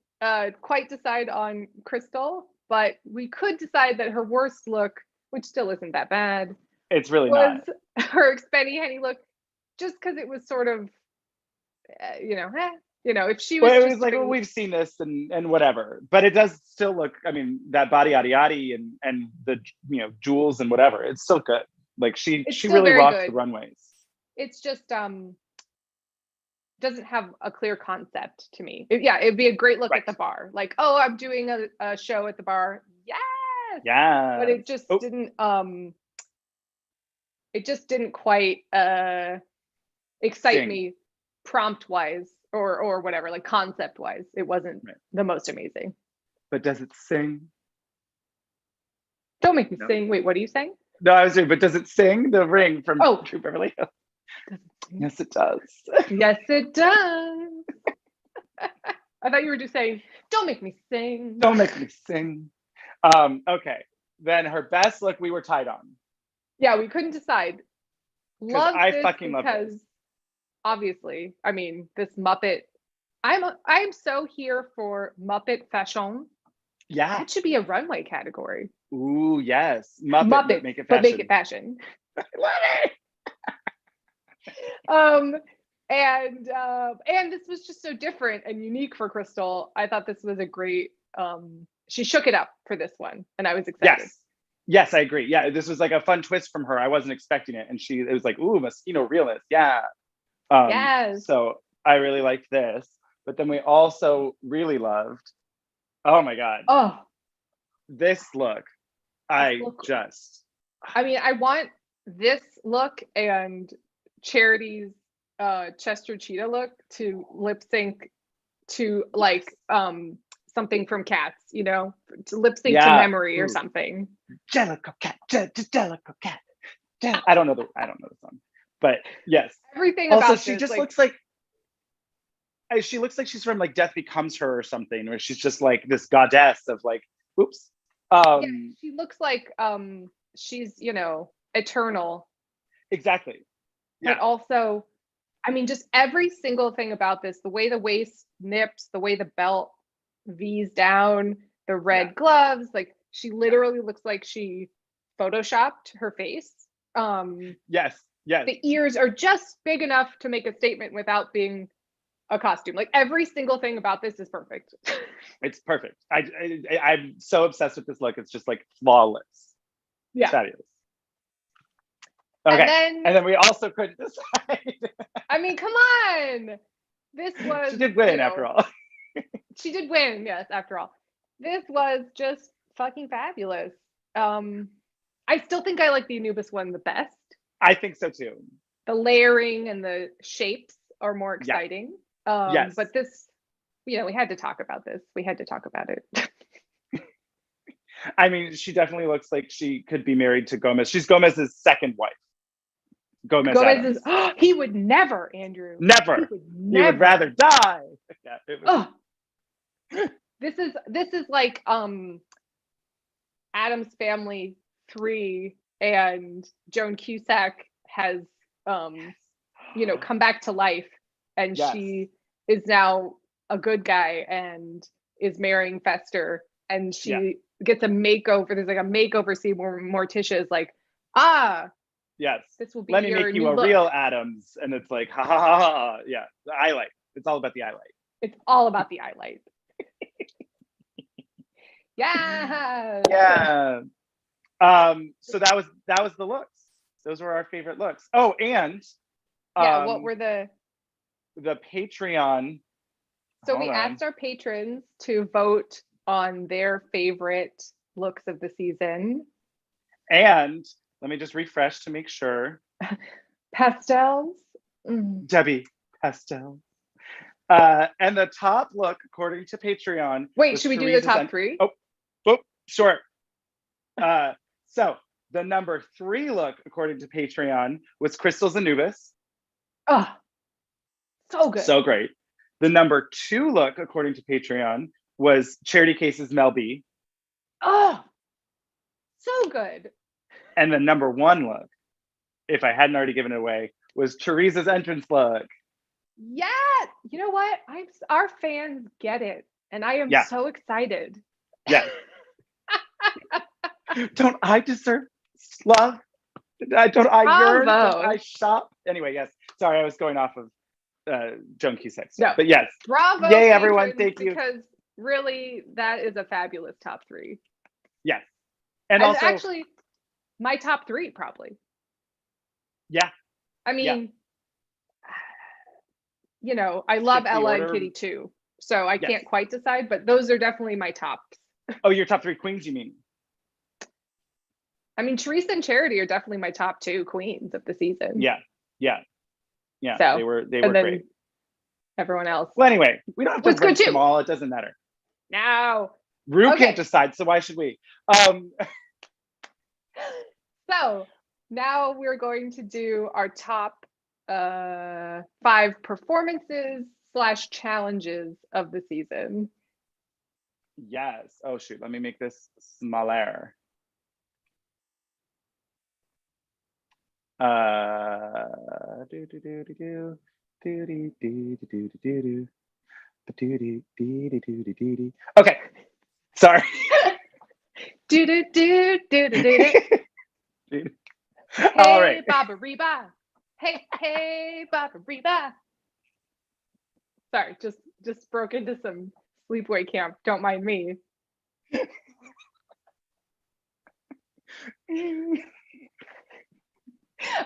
quite decide on Crystal, but we could decide that her worst look, which still isn't that bad, it's really was not her Expenny Henny look, just because it was sort of, if she was. Well, it was like, well, we've seen this and whatever, but it does still look. I mean, that body yaddy and the jewels and whatever, it's still good. Like she really rocks the runways. It's just doesn't have a clear concept to me. It'd be a great look at the bar. Like, oh, I'm doing a show at the bar. Yes. Yeah. But it just didn't quite excite me prompt wise or whatever, like concept wise. It wasn't the most amazing. But does it sing? Don't make me sing. Wait, what are you saying? No, I was saying, but does it sing the ring from True Beverly Hills? Yes, it does. Yes, it does. I thought you were just saying, don't make me sing. Don't make me sing. Okay. Then her best look, we were tied on. Yeah, we couldn't decide. I fucking love this. Obviously, I mean, this Muppet. I'm so here for Muppet fashion. Yeah. That should be a runway category. Ooh, yes. Muppet make it fashion. But make it fashion. I love it. And this was just so different and unique for Crystal. I thought this was a great she shook it up for this one and I was excited. Yes, I agree. Yeah, this was like a fun twist from her. I wasn't expecting it, and it was like, ooh, Moschino realist. Yeah. Yes. So I really liked this, but then we also really loved. Oh my God, Oh, this look. I look. just. I mean, I want this look and Charity's Chester Cheetah look to lip sync to like something from Cats, you know, to lip sync to Yeah. Memory or Ooh. something. Jellicle cat, Jellicle cat. I don't know the song, but yes. Everything Also, about she this, just like, looks like she looks like she's from like Death Becomes Her or something, where she's just like this goddess of like, oops. yeah, she looks like she's, you know, eternal. Exactly. Yeah. But also, I mean, just every single thing about this, the way the waist nips, the way the belt V's down, the red gloves, like she literally looks like she photoshopped her face. Yes. The ears are just big enough to make a statement without being a costume. Like every single thing about this is perfect. It's perfect. I'm so obsessed with this look. It's just like flawless. Yeah. Fabulous. Okay. And then we also couldn't decide. I mean, come on. This was, She did win you know, after all. she did win, yes, after all. This was just fucking fabulous. I still think I like the Anubis one the best. I think so too. The layering and the shapes are more exciting. Yes. But this, you know, we had to talk about this. We had to talk about it. I mean, she definitely looks like she could be married to Gomez. She's Gomez's second wife. Gomez is, he would never, Andrew. Never. He would rather die. Yeah, this is like Addams Family 3 and Joan Cusack has you know, come back to life, and she is now a good guy and is marrying Fester, and she gets a makeover. There's like a makeover scene where Morticia is like, yes, this will be let me your make you new a look. real Addams, and it's like ha ha ha ha. Yeah, the eye light. It's all about the eye light. It's all about the eye light. Yeah. Yeah. So that was the looks. Those were our favorite looks. Oh, and what were the Patreon? So we asked our patrons to vote on their favorite looks of the season. And let me just refresh to make sure. Pastels. Debbie, pastels. And the top look, according to Patreon. Wait, should we do the top three? Oh, sure. So the number 3 look, according to Patreon, was Crystal's Anubis. Oh, so good. So great. The number 2 look, according to Patreon, was Charity Case's Mel B. Oh, so good. And the number 1 look, if I hadn't already given it away, was Teresa's entrance look. Yeah, you know what? Our fans get it, and I am so excited. Yes. Don't I deserve love? Don't I yearn? Don't I shop? Anyway, yes. Sorry, I was going off of Joan Cusack. No. But yes. Bravo. Yay, everyone. Thank you. Because really, that is a fabulous top 3. Yes. And also actually my top 3 probably. Yeah. I mean, you know, I love Ella and Kitty too. So I can't quite decide, but those are definitely my tops. Oh, your top 3 queens, you mean? I mean, Teresa and Charity are definitely my top 2 queens of the season. Yeah. So, they were great. Everyone else. Well, anyway, we don't have to rank them all. It doesn't matter. No. Ru can't decide, so why should we? So now we're going to do our top 5 performances / challenges of the season. Yes. Oh shoot. Let me make this smaller. Okay. Sorry. All right. Hey, Baba Reba. Hey, Baba Reba. Sorry, just broke into some sleepaway camp. Don't mind me.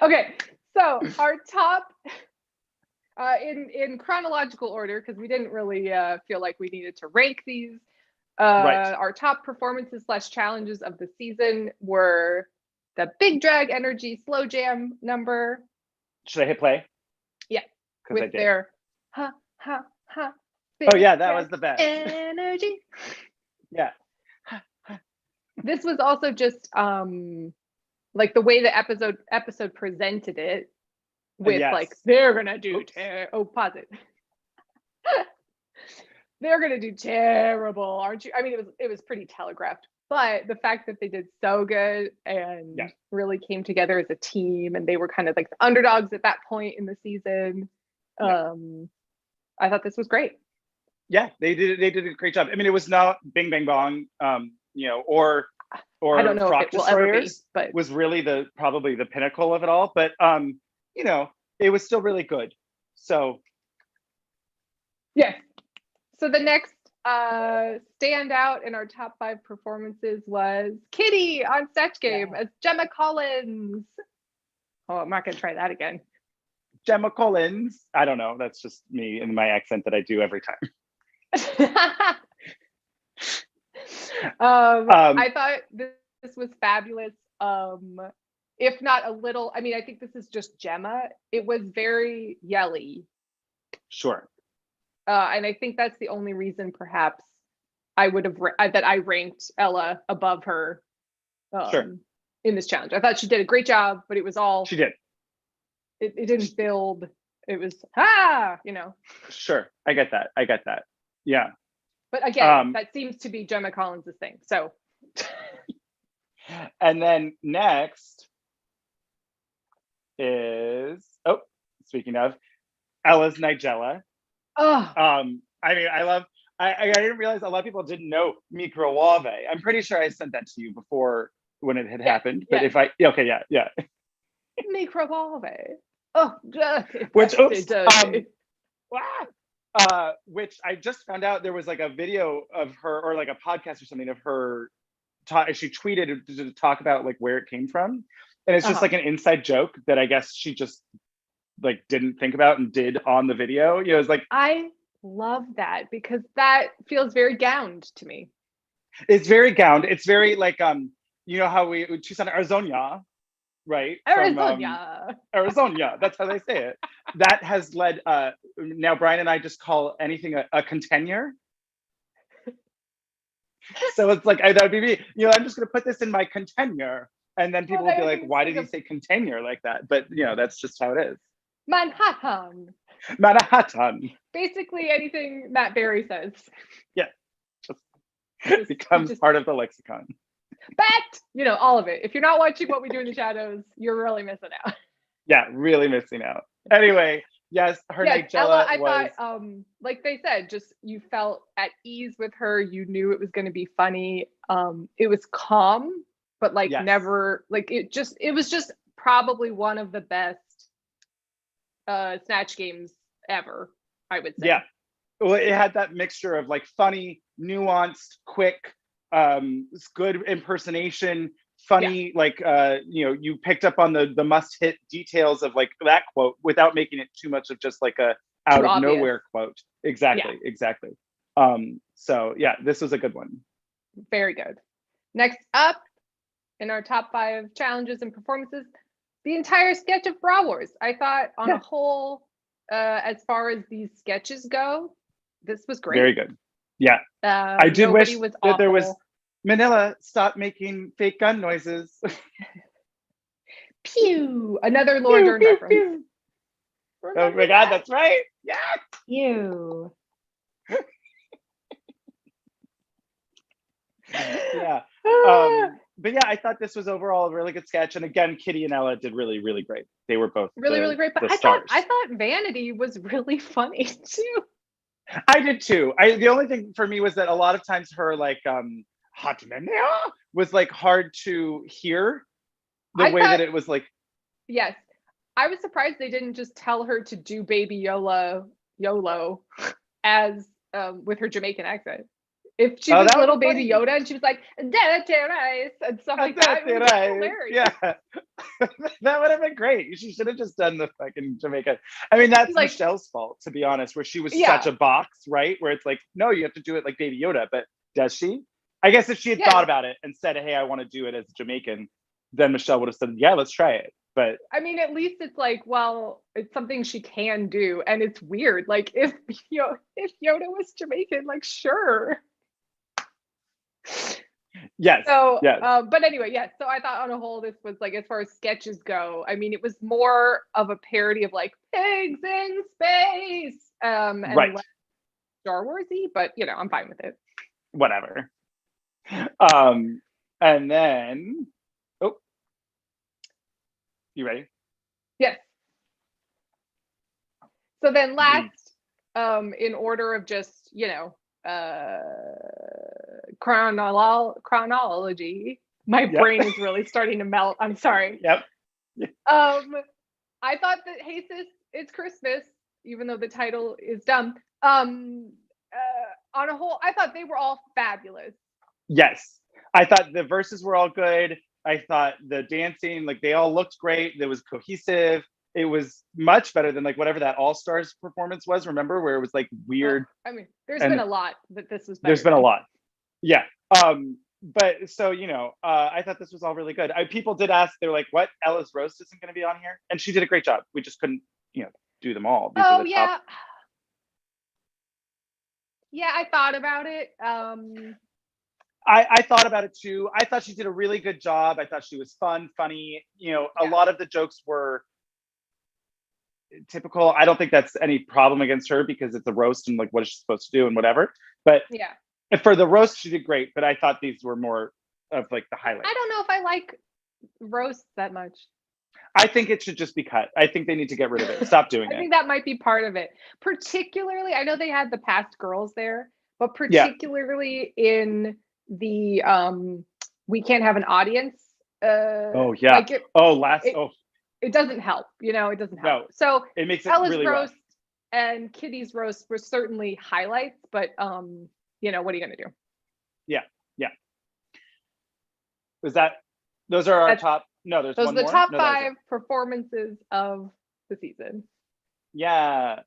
Okay, so our top in chronological order, because we didn't really feel like we needed to rank these. Right. Our top performances / challenges of the season were the Big Drag Energy Slow Jam number. Should I hit play? Yeah, 'Cause I with did. their ha ha ha. Oh yeah, that Drag was the best. Energy. Yeah. This was also just like the way the episode presented it, with Yes. like they're gonna do pause it. They're gonna do terrible, aren't you? I mean, it was pretty telegraphed, but the fact that they did so good and really came together as a team, and they were kind of like the underdogs at that point in the season. I thought this was great. Yeah, they did a great job. I mean, it was not Bing Bang Bong, or I don't know Frock if it will ever be, Destroyers, but was really probably the pinnacle of it all. But it was still really good. So yeah. So the next standout in our top 5 performances was Kitty on Snatch Game as Gemma Collins. Oh, I'm not gonna try that again. Gemma Collins. I don't know. That's just me and my accent that I do every time. I thought this was fabulous. If not a little, I mean, I think this is just Gemma. It was very yelly. Sure. And I think that's the only reason perhaps I would have that I ranked Ella above her in this challenge. I thought she did a great job, but it was all she did. It didn't build. It was Sure, I get that. Yeah. But again, that seems to be Gemma Collins' thing. So. And then next is speaking of Ella's Nigella. Oh. I mean, I didn't realize a lot of people didn't know Microwave. I'm pretty sure I sent that to you before when it had happened. But if yeah. Microwave. Oh, which which I just found out there was like a video of her, or like a podcast or something of her. She tweeted to talk about like where it came from, and it's just like an inside joke that I guess she just like didn't think about and did on the video. It was like, I love that because that feels very gowned to me. It's very gowned. It's very like how we Tucson, Arizona, right? Arizona. Arizona. That's how they say it. That has led. Now Brian and I just call anything a container. So it's like that would be me. I'm just going to put this in my container, and then people will be like, "Why did he say container like that?" But that's just how it is. Manhattan. Basically anything Matt Berry says. Yeah, just becomes part of the lexicon. But all of it. If you're not watching What We Do in the Shadows, you're really missing out. Yeah, really missing out. Anyway. Yes, her Nigella Ella, I thought, like they said, just you felt at ease with her. You knew it was going to be funny. It was calm, but like never, like it was just probably one of the best Snatch Games ever, I would say. Yeah. Well, it had that mixture of like funny, nuanced, quick, good impersonation, funny, like you picked up on the must hit details of like that quote without making it too much of just like a out of nowhere quote. Exactly. So yeah, this was a good one. Very good. Next up in our top 5 challenges and performances, the entire sketch of Bra Wars. I thought on a whole, as far as these sketches go, this was great. Very good. Yeah. I did wish that there was Manila, stop making fake gun noises. Pew! Another Laura Dern reference. Pew. Oh my God, that's right. Yeah. Pew. Yeah. But yeah, I thought this was overall a really good sketch. And again, Kitty and Ella did really, really great. They were both really great. But I thought Vanity was really funny too. I did too. The only thing for me was that a lot of times her like hot was like hard to hear the way that it was like. Yes. I was surprised they didn't just tell her to do Baby YOLO as with her Jamaican accent. If she Oh, was that would little be baby funny. Yoda and she was like, "Dad, rice," and stuff like that, it would be hilarious. Yeah, that would have been great. She should have just done the fucking Jamaica. I mean, that's Like- Michelle's fault, to be honest, where she was Yeah. such a box, right? Where it's like, no, you have to do it like Baby Yoda. But does she? I guess if she had Yeah. thought about it and said, hey, I want to do it as Jamaican, then Michelle would have said, yeah, let's try it. But I mean, at least it's like, well, it's something she can do, and it's weird. Like if Yoda was Jamaican, like sure. yes. So, yes. but anyway, yes. So I thought on a whole, this was like, as far as sketches go, I mean, it was more of a parody of like pigs in space, and Right. less Star Warsy. But I'm fine with it. Whatever. And then, oh, you ready? Yes. So then last, in order of just, chronology, my Yep. brain is really starting to melt. I'm sorry. Yep. I thought that Hey Sis, It's Christmas, even though the title is dumb. On a whole, I thought they were all fabulous. Yes. I thought the verses were all good. I thought the dancing, like they all looked great. It was cohesive. It was much better than like whatever that All Stars performance was. Remember where it was like weird? I mean, there's And been a lot that this was better There's been a than. lot. Yeah. But so I thought this was all really good. People did ask, they're like, "What? Ella's roast isn't going to be on here?" And she did a great job. We just couldn't, do them all. These are Oh the yeah. top. Yeah, I thought about it. I thought about it too. I thought she did a really good job. I thought she was fun, funny. A Yeah. lot of the jokes were typical. I don't think that's any problem against her because it's a roast and like what is she supposed to do and whatever. But Yeah. for the roast, she did great. But I thought these were more of like the highlights. I don't know if I like roasts that much. I think it should just be cut. I think they need to get rid of it. Stop doing I it. think that might be part of it. Particularly, I know they had the past girls there, but particularly in the we can't have an audience. Oh yeah. Like it doesn't help. It doesn't help. No, So it makes it Ella's really roast rough. and Kitty's roast were certainly highlights, but what are you gonna do? Yeah. Those are our top? No, there's Those one are the more. top No, that was 5 performances of the season. Yeah.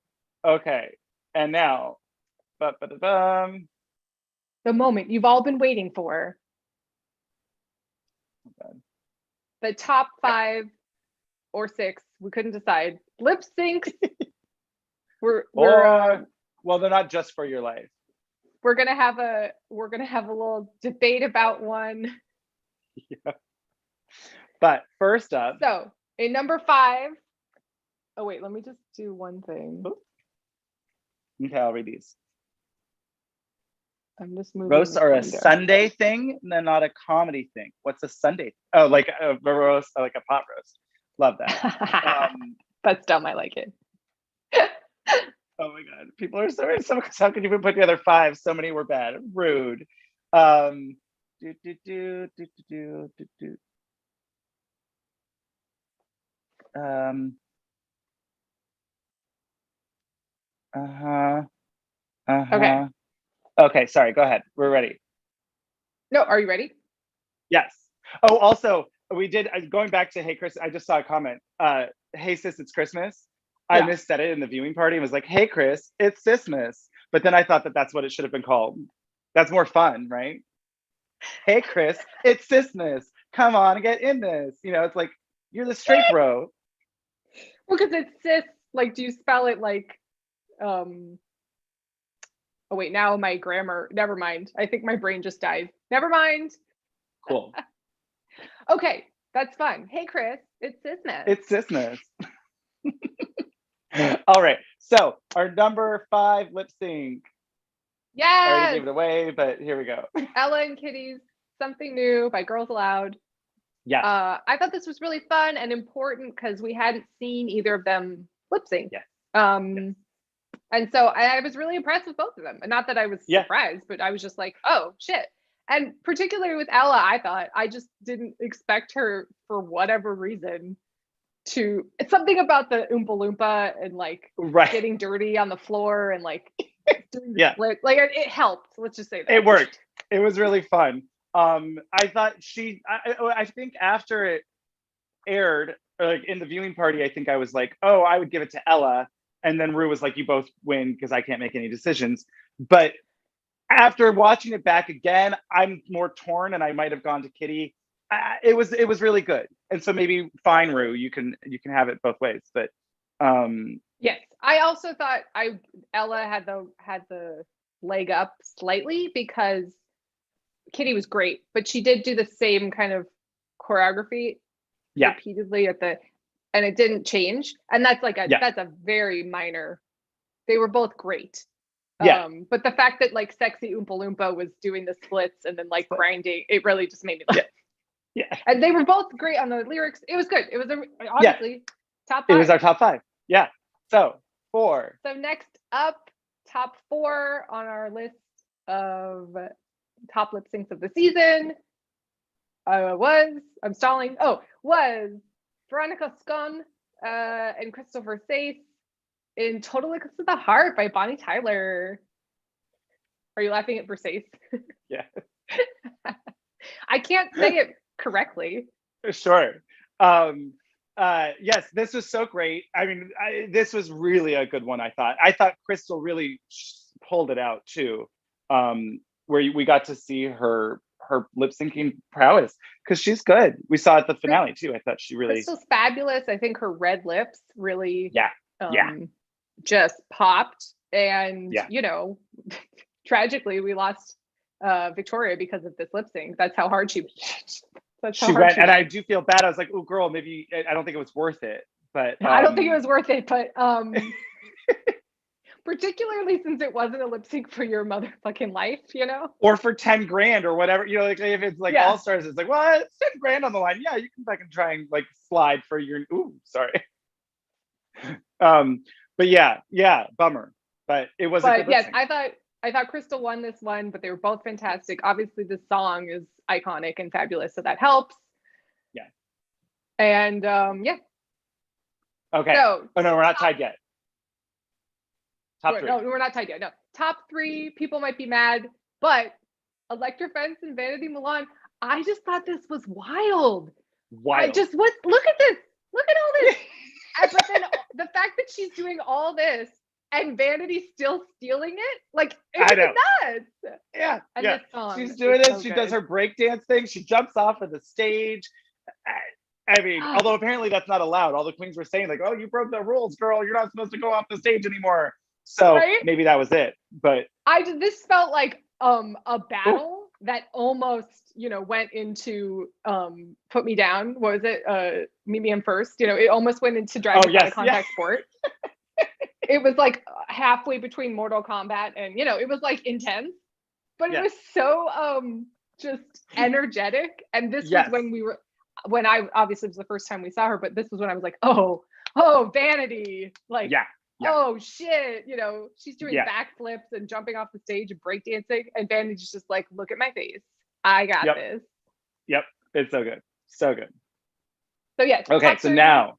Okay. And now, The moment you've all been waiting for. God. The top 5 or 6, we couldn't decide. Lip syncs. We're well, they're not just for your life. we're gonna have a little debate about one. Yeah. But first up, So in number 5. Oh wait, let me just do one thing. okay, I'll read these. I'm just moving. Roasts are a the window. Sunday thing, and they're not a comedy thing. What's a Sunday? Oh, like a roast, like a pot roast. Love that. That's dumb. I like it. Oh my God, people are so how could you even put together 5? So many were bad. Rude. Do, do, do, do, do, do, do. Okay, sorry, go ahead. We're ready. No, are you ready? Yes. Oh, also, we did, going back to Hey Chris, I just saw a comment. Hey Sis, It's Christmas. I Yeah. missaid it in the viewing party and was like, hey Chris, it's Sismas. But then I thought that that's what it should have been called. That's more fun, right? Hey Chris, it's Sismas. Come on, get in this. It's like, you're the straight bro. Well, because it's cis. Like, do you spell it like? Oh wait, now my grammar. Never mind. I think my brain just died. Never mind. Cool. Okay, that's fun. Hey Chris, it's Sismas. It's Sismas. All right. So our number 5 lip sync. I already Yes. gave it away, but here we go. Ella and Kitty's Something New by Girls Aloud. Yeah. I thought this was really fun and important because we hadn't seen either of them lip sync. Yes. And so I was really impressed with both of them. And not that I was surprised, but I was just like, oh shit. And particularly with Ella, I just didn't expect her, for whatever reason, it's something about the Oompa Loompa and like Right. getting dirty on the floor and like doing the Yeah. split. Like it helped. Let's just say that. It worked. It was really fun. I thought I think after it aired, like in the viewing party, I think I was like, oh, I would give it to Ella. And then Rue was like, you both win because I can't make any decisions. But after watching it back again, I'm more torn, and I might have gone to Kitty. It was really good, and so maybe fine, Rue, you can have it both ways. But yes, I also thought Ella had the leg up slightly because Kitty was great, but she did do the same kind of choreography repeatedly and it didn't change, and that's like that's a very minor. They were both great. But the fact that like sexy Oompa Loompa was doing the splits and then like grinding, it really just made me laugh. Yeah. And they were both great on the lyrics. It was good. It was obviously top 5. It was our top 5. Yeah. So 4. So next up, top 4 on our list of top lip syncs of the season was Veronica Scone and Christopher Sace in Total Eclipse of the Heart by Bonnie Tyler. Are you laughing at Versace? Yeah. I can't say it correctly. Sure. Yes, this was so great. I mean, this was really a good one, I thought Crystal really pulled it out too, where we got to see her lip syncing prowess, because she's good. We saw at the finale too. I thought she really... Crystal's fabulous. I think her red lips really just popped. And, you know, tragically, we lost Victoria because of this lip sync. That's how hard she went. And I do feel bad. I was like, oh, girl, maybe I don't think it was worth it. But I don't think it was worth it. But particularly since it wasn't a lip sync for your motherfucking life, you know? Or for 10 grand or whatever, you know, like if it's like All Stars, it's like, well, it's 10 grand on the line. Yeah, you can fucking try and like slide for your, sorry. But yeah, bummer. But it was a good lip sync. I thought Crystal won this one, but they were both fantastic. Obviously, this song is iconic and fabulous, so that helps. Yeah. And Okay. So, no, we're not tied yet. Top 3. No, we're not tied yet. No. Top 3, people might be mad, but Electra Fence and Vanity Milan, I just thought this was wild. Look at this. Look at all this. But then the fact that she's doing all this and Vanity's still stealing it, like, it's nuts. Yeah. And this song, she's doing it. So she good. does her breakdance thing. She jumps off of the stage. I mean, although apparently that's not allowed. All the queens were saying like, oh, you broke the rules, girl. You're not supposed to go off the stage anymore. So maybe that was it. But this felt like a battle that almost, you know, went into Put Me Down. What was it? Meet Me in First. You know, it almost went into Dragon Out of Contact Sport. It was like halfway between Mortal Kombat and, you know, it was like intense, but it was so just energetic. And this was when I obviously it was the first time we saw her, but this was when I was like, oh, Vanity, like, oh shit, you know, she's doing backflips and jumping off the stage and breakdancing, and Vanity's just like, look at my face, I got this. Yep, it's so good, so good. So yeah. Okay, so now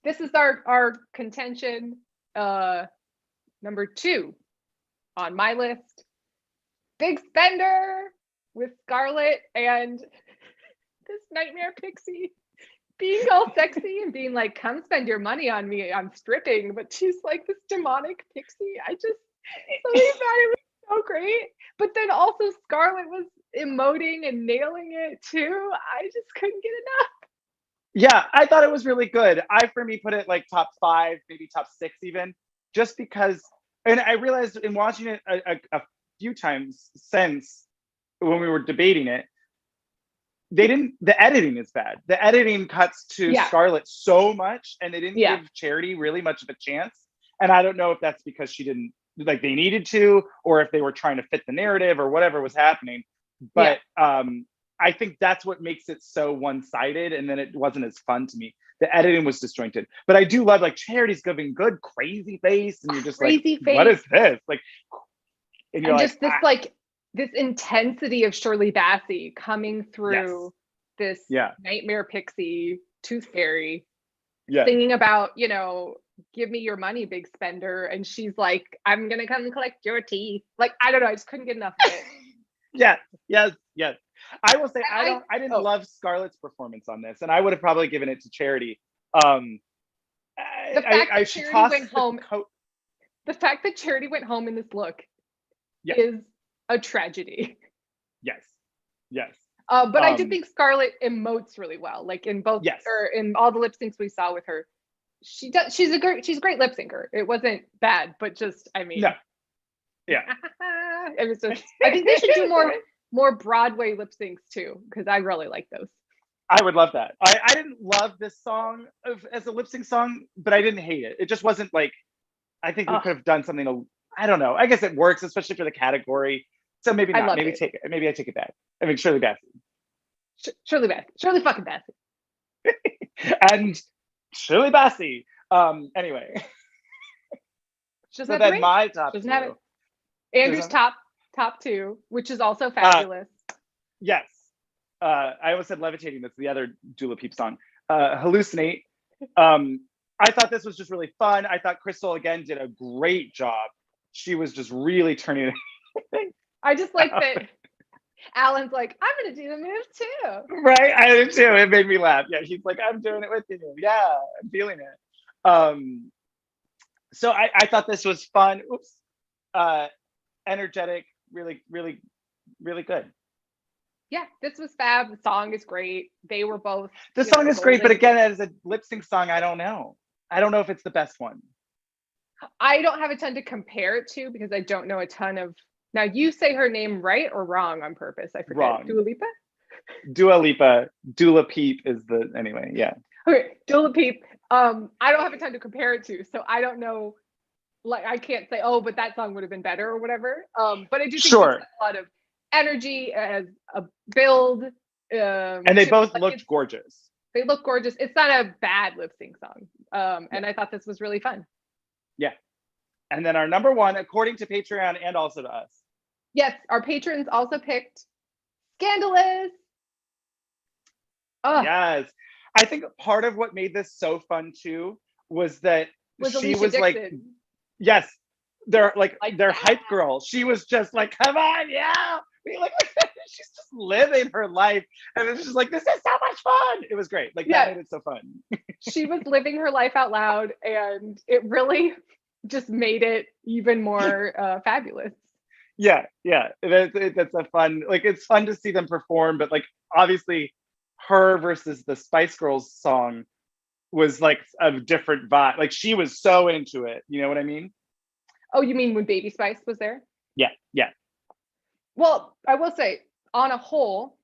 this is our contention. Number 2 on my list, Big Spender with Scarlett and this nightmare pixie being all sexy and being like, come spend your money on me, I'm stripping, but she's like this demonic pixie. I just thought it was so great. But then also Scarlett was emoting and nailing it too. I just couldn't get enough. Yeah, I thought it was really good. I, for me, put it like top 5, maybe top 6 even, just because, and I realized in watching it a few times since when we were debating it, the editing is bad. The editing cuts to Scarlett so much, and they didn't give Charity really much of a chance. And I don't know if that's because she didn't, like they needed to, or if they were trying to fit the narrative or whatever was happening. But I think that's what makes it so one-sided, and then it wasn't as fun to me. The editing was disjointed. But I do love, like, Charity's giving good crazy face, and you're just crazy like, face. What is this? Like, and you're just this like this intensity of Shirley Bassey coming through this nightmare pixie, Tooth Fairy, singing about, you know, give me your money, big spender. And she's like, I'm gonna come collect your teeth. Like, I don't know, I just couldn't get enough of it. Yeah, yes, yes. I will say I- I didn't love Scarlett's performance on this, and I would have probably given it to Charity. The fact I that should Charity toss went the home, coat. the fact that Charity went home in this look Yeah. is a tragedy. Yes, yes, But I do think Scarlett emotes really well. Like in both, Yes. or in all the lip syncs we saw with her, she does. She's a great lip syncer. It wasn't bad, but just, I mean, no, yeah. it was just. I think they should do more Broadway lip syncs too, because I really like those. I would love that. I didn't love this song as a lip sync song, but I didn't hate it. It just wasn't like, I think we Ugh. could have done something. I don't know. I guess it works, especially for the category. So maybe I not. loved Maybe it. maybe I take it back. I mean, Shirley Bassey. Shirley fucking Bassey. And Shirley Bassey. Anyway. She doesn't So have to then ring. my top Doesn't two. have it. Andrew's Doesn't- top two, which is also fabulous. Yes. I almost said Levitating. That's the other Dula Peep song. Hallucinate. I thought this was just really fun. I thought Crystal again did a great job. She was just really turning it. I just like that Alan's like, I'm gonna do the move too. Right, I did too. It made me laugh. Yeah, he's like, I'm doing it with you. Yeah, I'm feeling it. So I thought this was fun. Oops. Energetic, really, really, really good. Yeah, this was fab. The song is great. They were both. The song is great, but again, as a lip sync song, I don't know. I don't know if it's the best one. I don't have a ton to compare it to because I don't know a ton of. Now you say her name right or wrong on purpose. I forget. Wrong. Dua Lipa? Dua Lipa. Dula Peep is the anyway. Yeah. Okay, Dula Peep. I don't have a ton to compare it to, so I don't know. Like I can't say, oh, but that song would have been better or whatever. But I do think Sure. there's a lot of energy as a build. And they both looked gorgeous. They look gorgeous. It's not a bad lip sync song. And I thought this was really fun. Yeah. And then our number one, according to Patreon and also to us. Yes, our patrons also picked Scandalous. Oh, Yes. I think part of what made this so fun too was that she Alicia was like, Dixon. yes, they're like their yeah. hype girl. She was just like, come on, yeah. We like she's just living her life. And it's just like, this is so much fun. It was great. Like Yeah. that made it so fun. She was living her life out loud, and it really just made it even more fabulous. Yeah, yeah. That's a fun, like it's fun to see them perform, but like obviously her versus the Spice Girls song was like a different vibe. Like she was so into it. You know what I mean? Oh, you mean when Baby Spice was there? Yeah, yeah. Well, I will say, on a whole,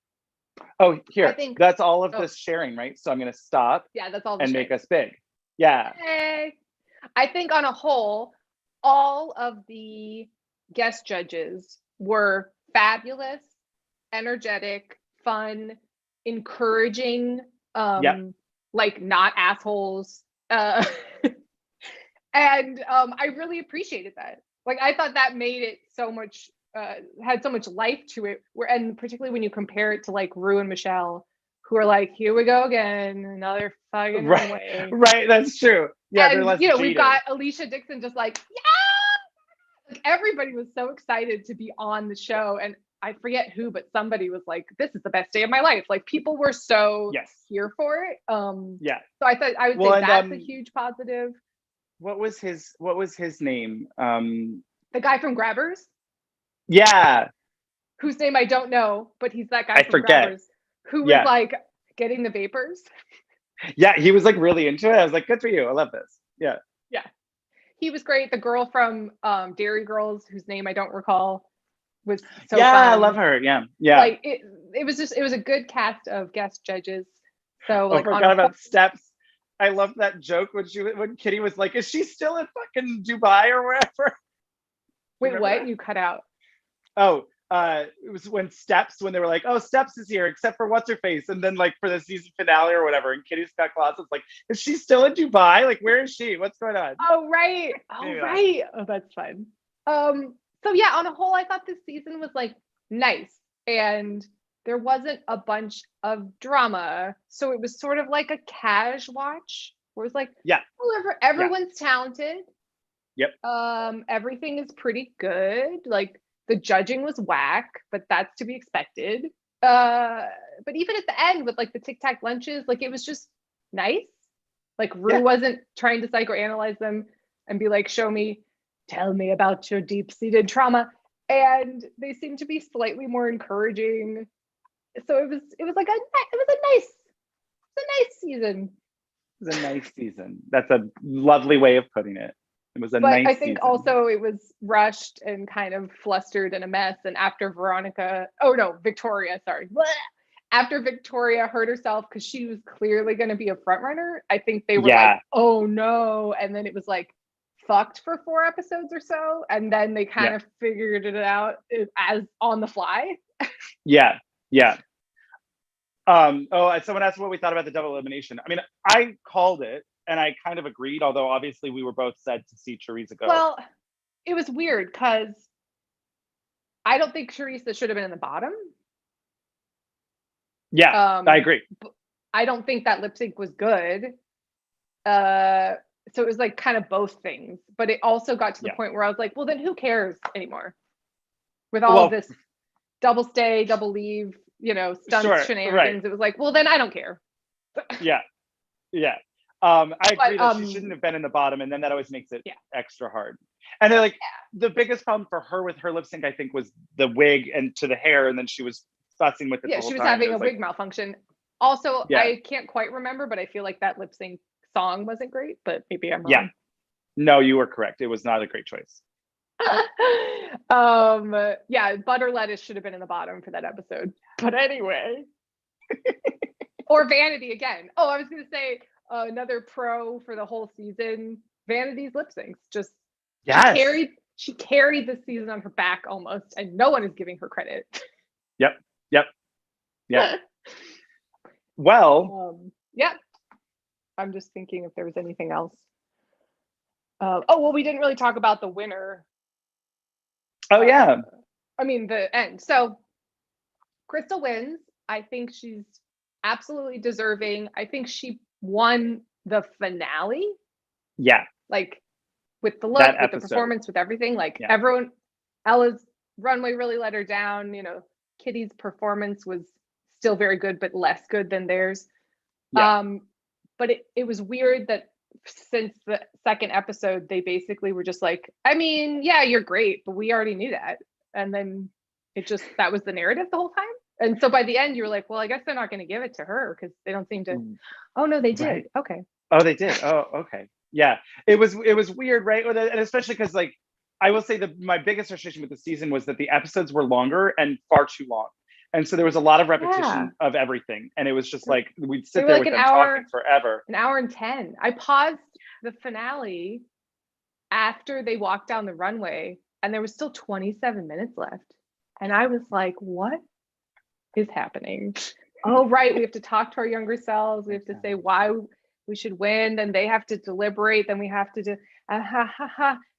Oh, here. I think- That's all of oh. this sharing, right? So I'm gonna stop yeah, that's all. The and shit. make us big. Yeah. Hey. I think on a whole, all of the guest judges were fabulous, energetic, fun, encouraging, Yep. like not assholes. And I really appreciated that. Like I thought that made it so much had so much life to it. And particularly when you compare it to like Ru and Michelle, who are like, here we go again, another fucking Right. way. Right, that's true. Yeah, they're And less we've jaded. got Alicia Dixon just like, yeah. Like everybody was so excited to be on the show, and I forget who, but somebody was like, "This is the best day of my life." Like people were so Yes. here for it. Yeah. So I thought I would Well, say and, that's a huge positive. What was his name? The guy from Grabbers, Yeah. whose name I don't know, but he's that guy I from forget. Grabbers who Yeah. was like getting the vapors. Yeah, he was like really into it. I was like, good for you. I love this. Yeah. He was great. The girl from Dairy Girls, whose name I don't recall, was so yeah, fun. I love her. Yeah. Yeah. Like it was a good cast of guest judges. So I like forgot about Steps. I love that joke when Kitty was like, is she still in fucking Dubai or wherever? wait, remember what? that? You cut out. Oh, it was when they were like, oh, Steps is here, except for what's her face, and then like for the season finale or whatever, and Kitty Scott Claus was like, is she still in Dubai? Like, where is she? What's going on? Oh right. Oh Yeah. right. Oh, that's fun. So yeah, on a whole, I thought this season was like nice, and there wasn't a bunch of drama, so it was sort of like a cash watch. where it's like, Yeah. everyone's talented. Yep. Everything is pretty good. Like the judging was whack, but that's to be expected. But even at the end with like the Tic Tac lunches, like it was just nice. Like Ru wasn't trying to psychoanalyze them and be like, tell me about your deep-seated trauma. And they seemed to be slightly more encouraging. So it was like a nice season. It was a nice season. That's a lovely way of putting it. It was a nice I think season. also it was rushed and kind of flustered and a mess. And after Victoria, sorry. After Victoria hurt herself because she was clearly going to be a front runner, I think they were like, oh no. And then it was like fucked for 4 episodes or so. And then they kind of figured it out as on the fly. Yeah. Someone asked what we thought about the double elimination. I mean, I called it and I kind of agreed, although obviously we were both sad to see Teresa go. Well, it was weird because I don't think Teresa should have been in the bottom. Yeah, I agree. I don't think that lip sync was good. So it was like kind of both things, but it also got to the point where I was like, well, then who cares anymore? With all of this double stay, double leave, stunts, shenanigans, it was like, well, then I don't care. Yeah. I agree that she shouldn't have been in the bottom, and then that always makes it extra hard. And then, like, the biggest problem for her with her lip sync, I think, was the wig and to the hair, and then she was fussing with it. Yeah, she was having a wig malfunction. Also, I can't quite remember, but I feel like that lip sync song wasn't great, but maybe I'm wrong. Yeah. No, you were correct. It was not a great choice. Butter lettuce should have been in the bottom for that episode. But anyway. Or Vanity again. Oh, I was going to say another pro for the whole season. Vanity's lip syncs. Just she carried the season on her back almost, and no one is giving her credit. Yep. Well, I'm just thinking if there was anything else. We didn't really talk about the winner. Oh yeah. I mean the end. So Crystal wins. I think she's absolutely deserving. I think she won the finale. Yeah. Like with the look, with the performance, with everything. Like everyone, Ella's runway really let her down. Kitty's performance was still very good, but less good than theirs. Yeah. But it was weird that since the second episode, they basically were just like, I mean, yeah, you're great, but we already knew that. And then that was the narrative the whole time. And so by the end, you were like, well, I guess they're not going to give it to her because they don't seem to. Oh, no, they did. Right. Okay. Oh, they did. Oh, okay. Yeah. It was weird, right? And especially because, like, I will say my biggest frustration with the season was that the episodes were longer and far too long. And so there was a lot of repetition of everything. And it was just like, we'd sit there with them talking forever. An hour and 10. I paused the finale after they walked down the runway and there was still 27 minutes left. And I was like, what is happening? Oh, right. We have to talk to our younger selves. We have to say why we should win. Then they have to deliberate. Then we have to do,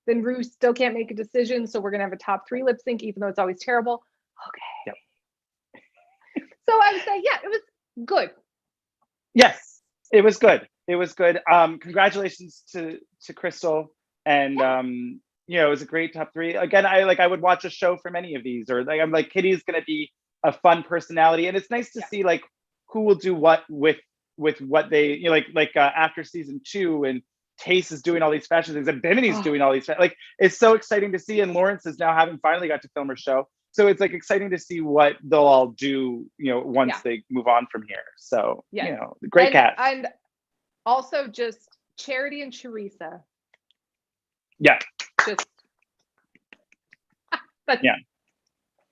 Then Ru still can't make a decision. So we're going to have a top 3 lip sync, even though it's always terrible. Okay. Yep. So I would say, it was good. Yes, it was good. It was good. Congratulations to Crystal. And, it was a great top 3. Again, I would watch a show from any of these, or I'm like, Kitty's going to be a fun personality. And it's nice to see like who will do what with what they, after season 2 and Tace is doing all these fashion things and Bimini's doing all these, like, it's so exciting to see. And Lawrence is now finally got to film her show. So it's like exciting to see what they'll all do, once they move on from here. So, great cast. And also just Charity and Teresa. Yeah. Just.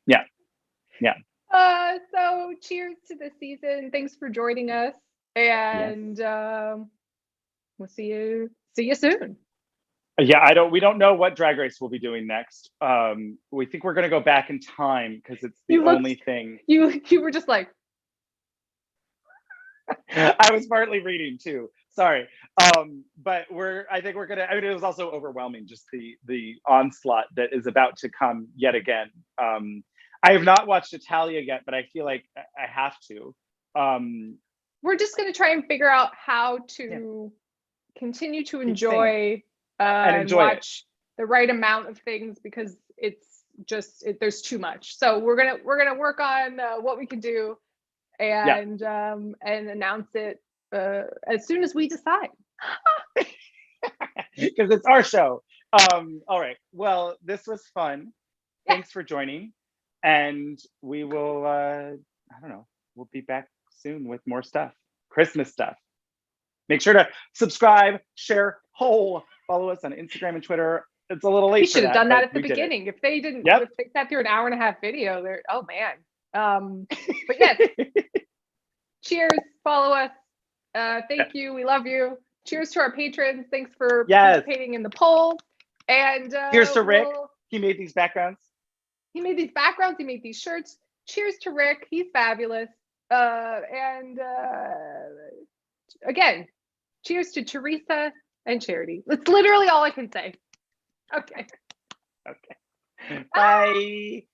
Yeah. So cheers to the season. Thanks for joining us. And we'll see you soon. Yeah, we don't know what Drag Race we'll be doing next. We think we're gonna go back in time because it's the only thing. You were just like I was partly reading too. Sorry. But I think we're gonna, I mean, it was also overwhelming, just the onslaught that is about to come yet again. I have not watched Italia yet, but I feel like I have to. We're just gonna try and figure out how to continue to Keep enjoy And and enjoy it. watch the right amount of things, because it's just there's too much. So we're gonna work on what we can do and announce it as soon as we decide. Because it's our show. All right. Well, this was fun. Yeah. Thanks for joining. And we will, I don't know, we'll be back soon with more stuff, Christmas stuff. Make sure to subscribe, share, follow us on Instagram and Twitter. It's a little late. We should have done that at the we did it. beginning. If they didn't, Yep. if they sat through an hour and a half video, they're, oh man. But yes, cheers, follow us. Thank you. We love you. Cheers to our patrons. Thanks for participating in the poll. And here's to Rick. He made these backgrounds. He made these backgrounds. He made these shirts. Cheers to Rick. He's fabulous. Again, cheers to Teresa and Charity. That's literally all I can say. Okay. Okay. Bye.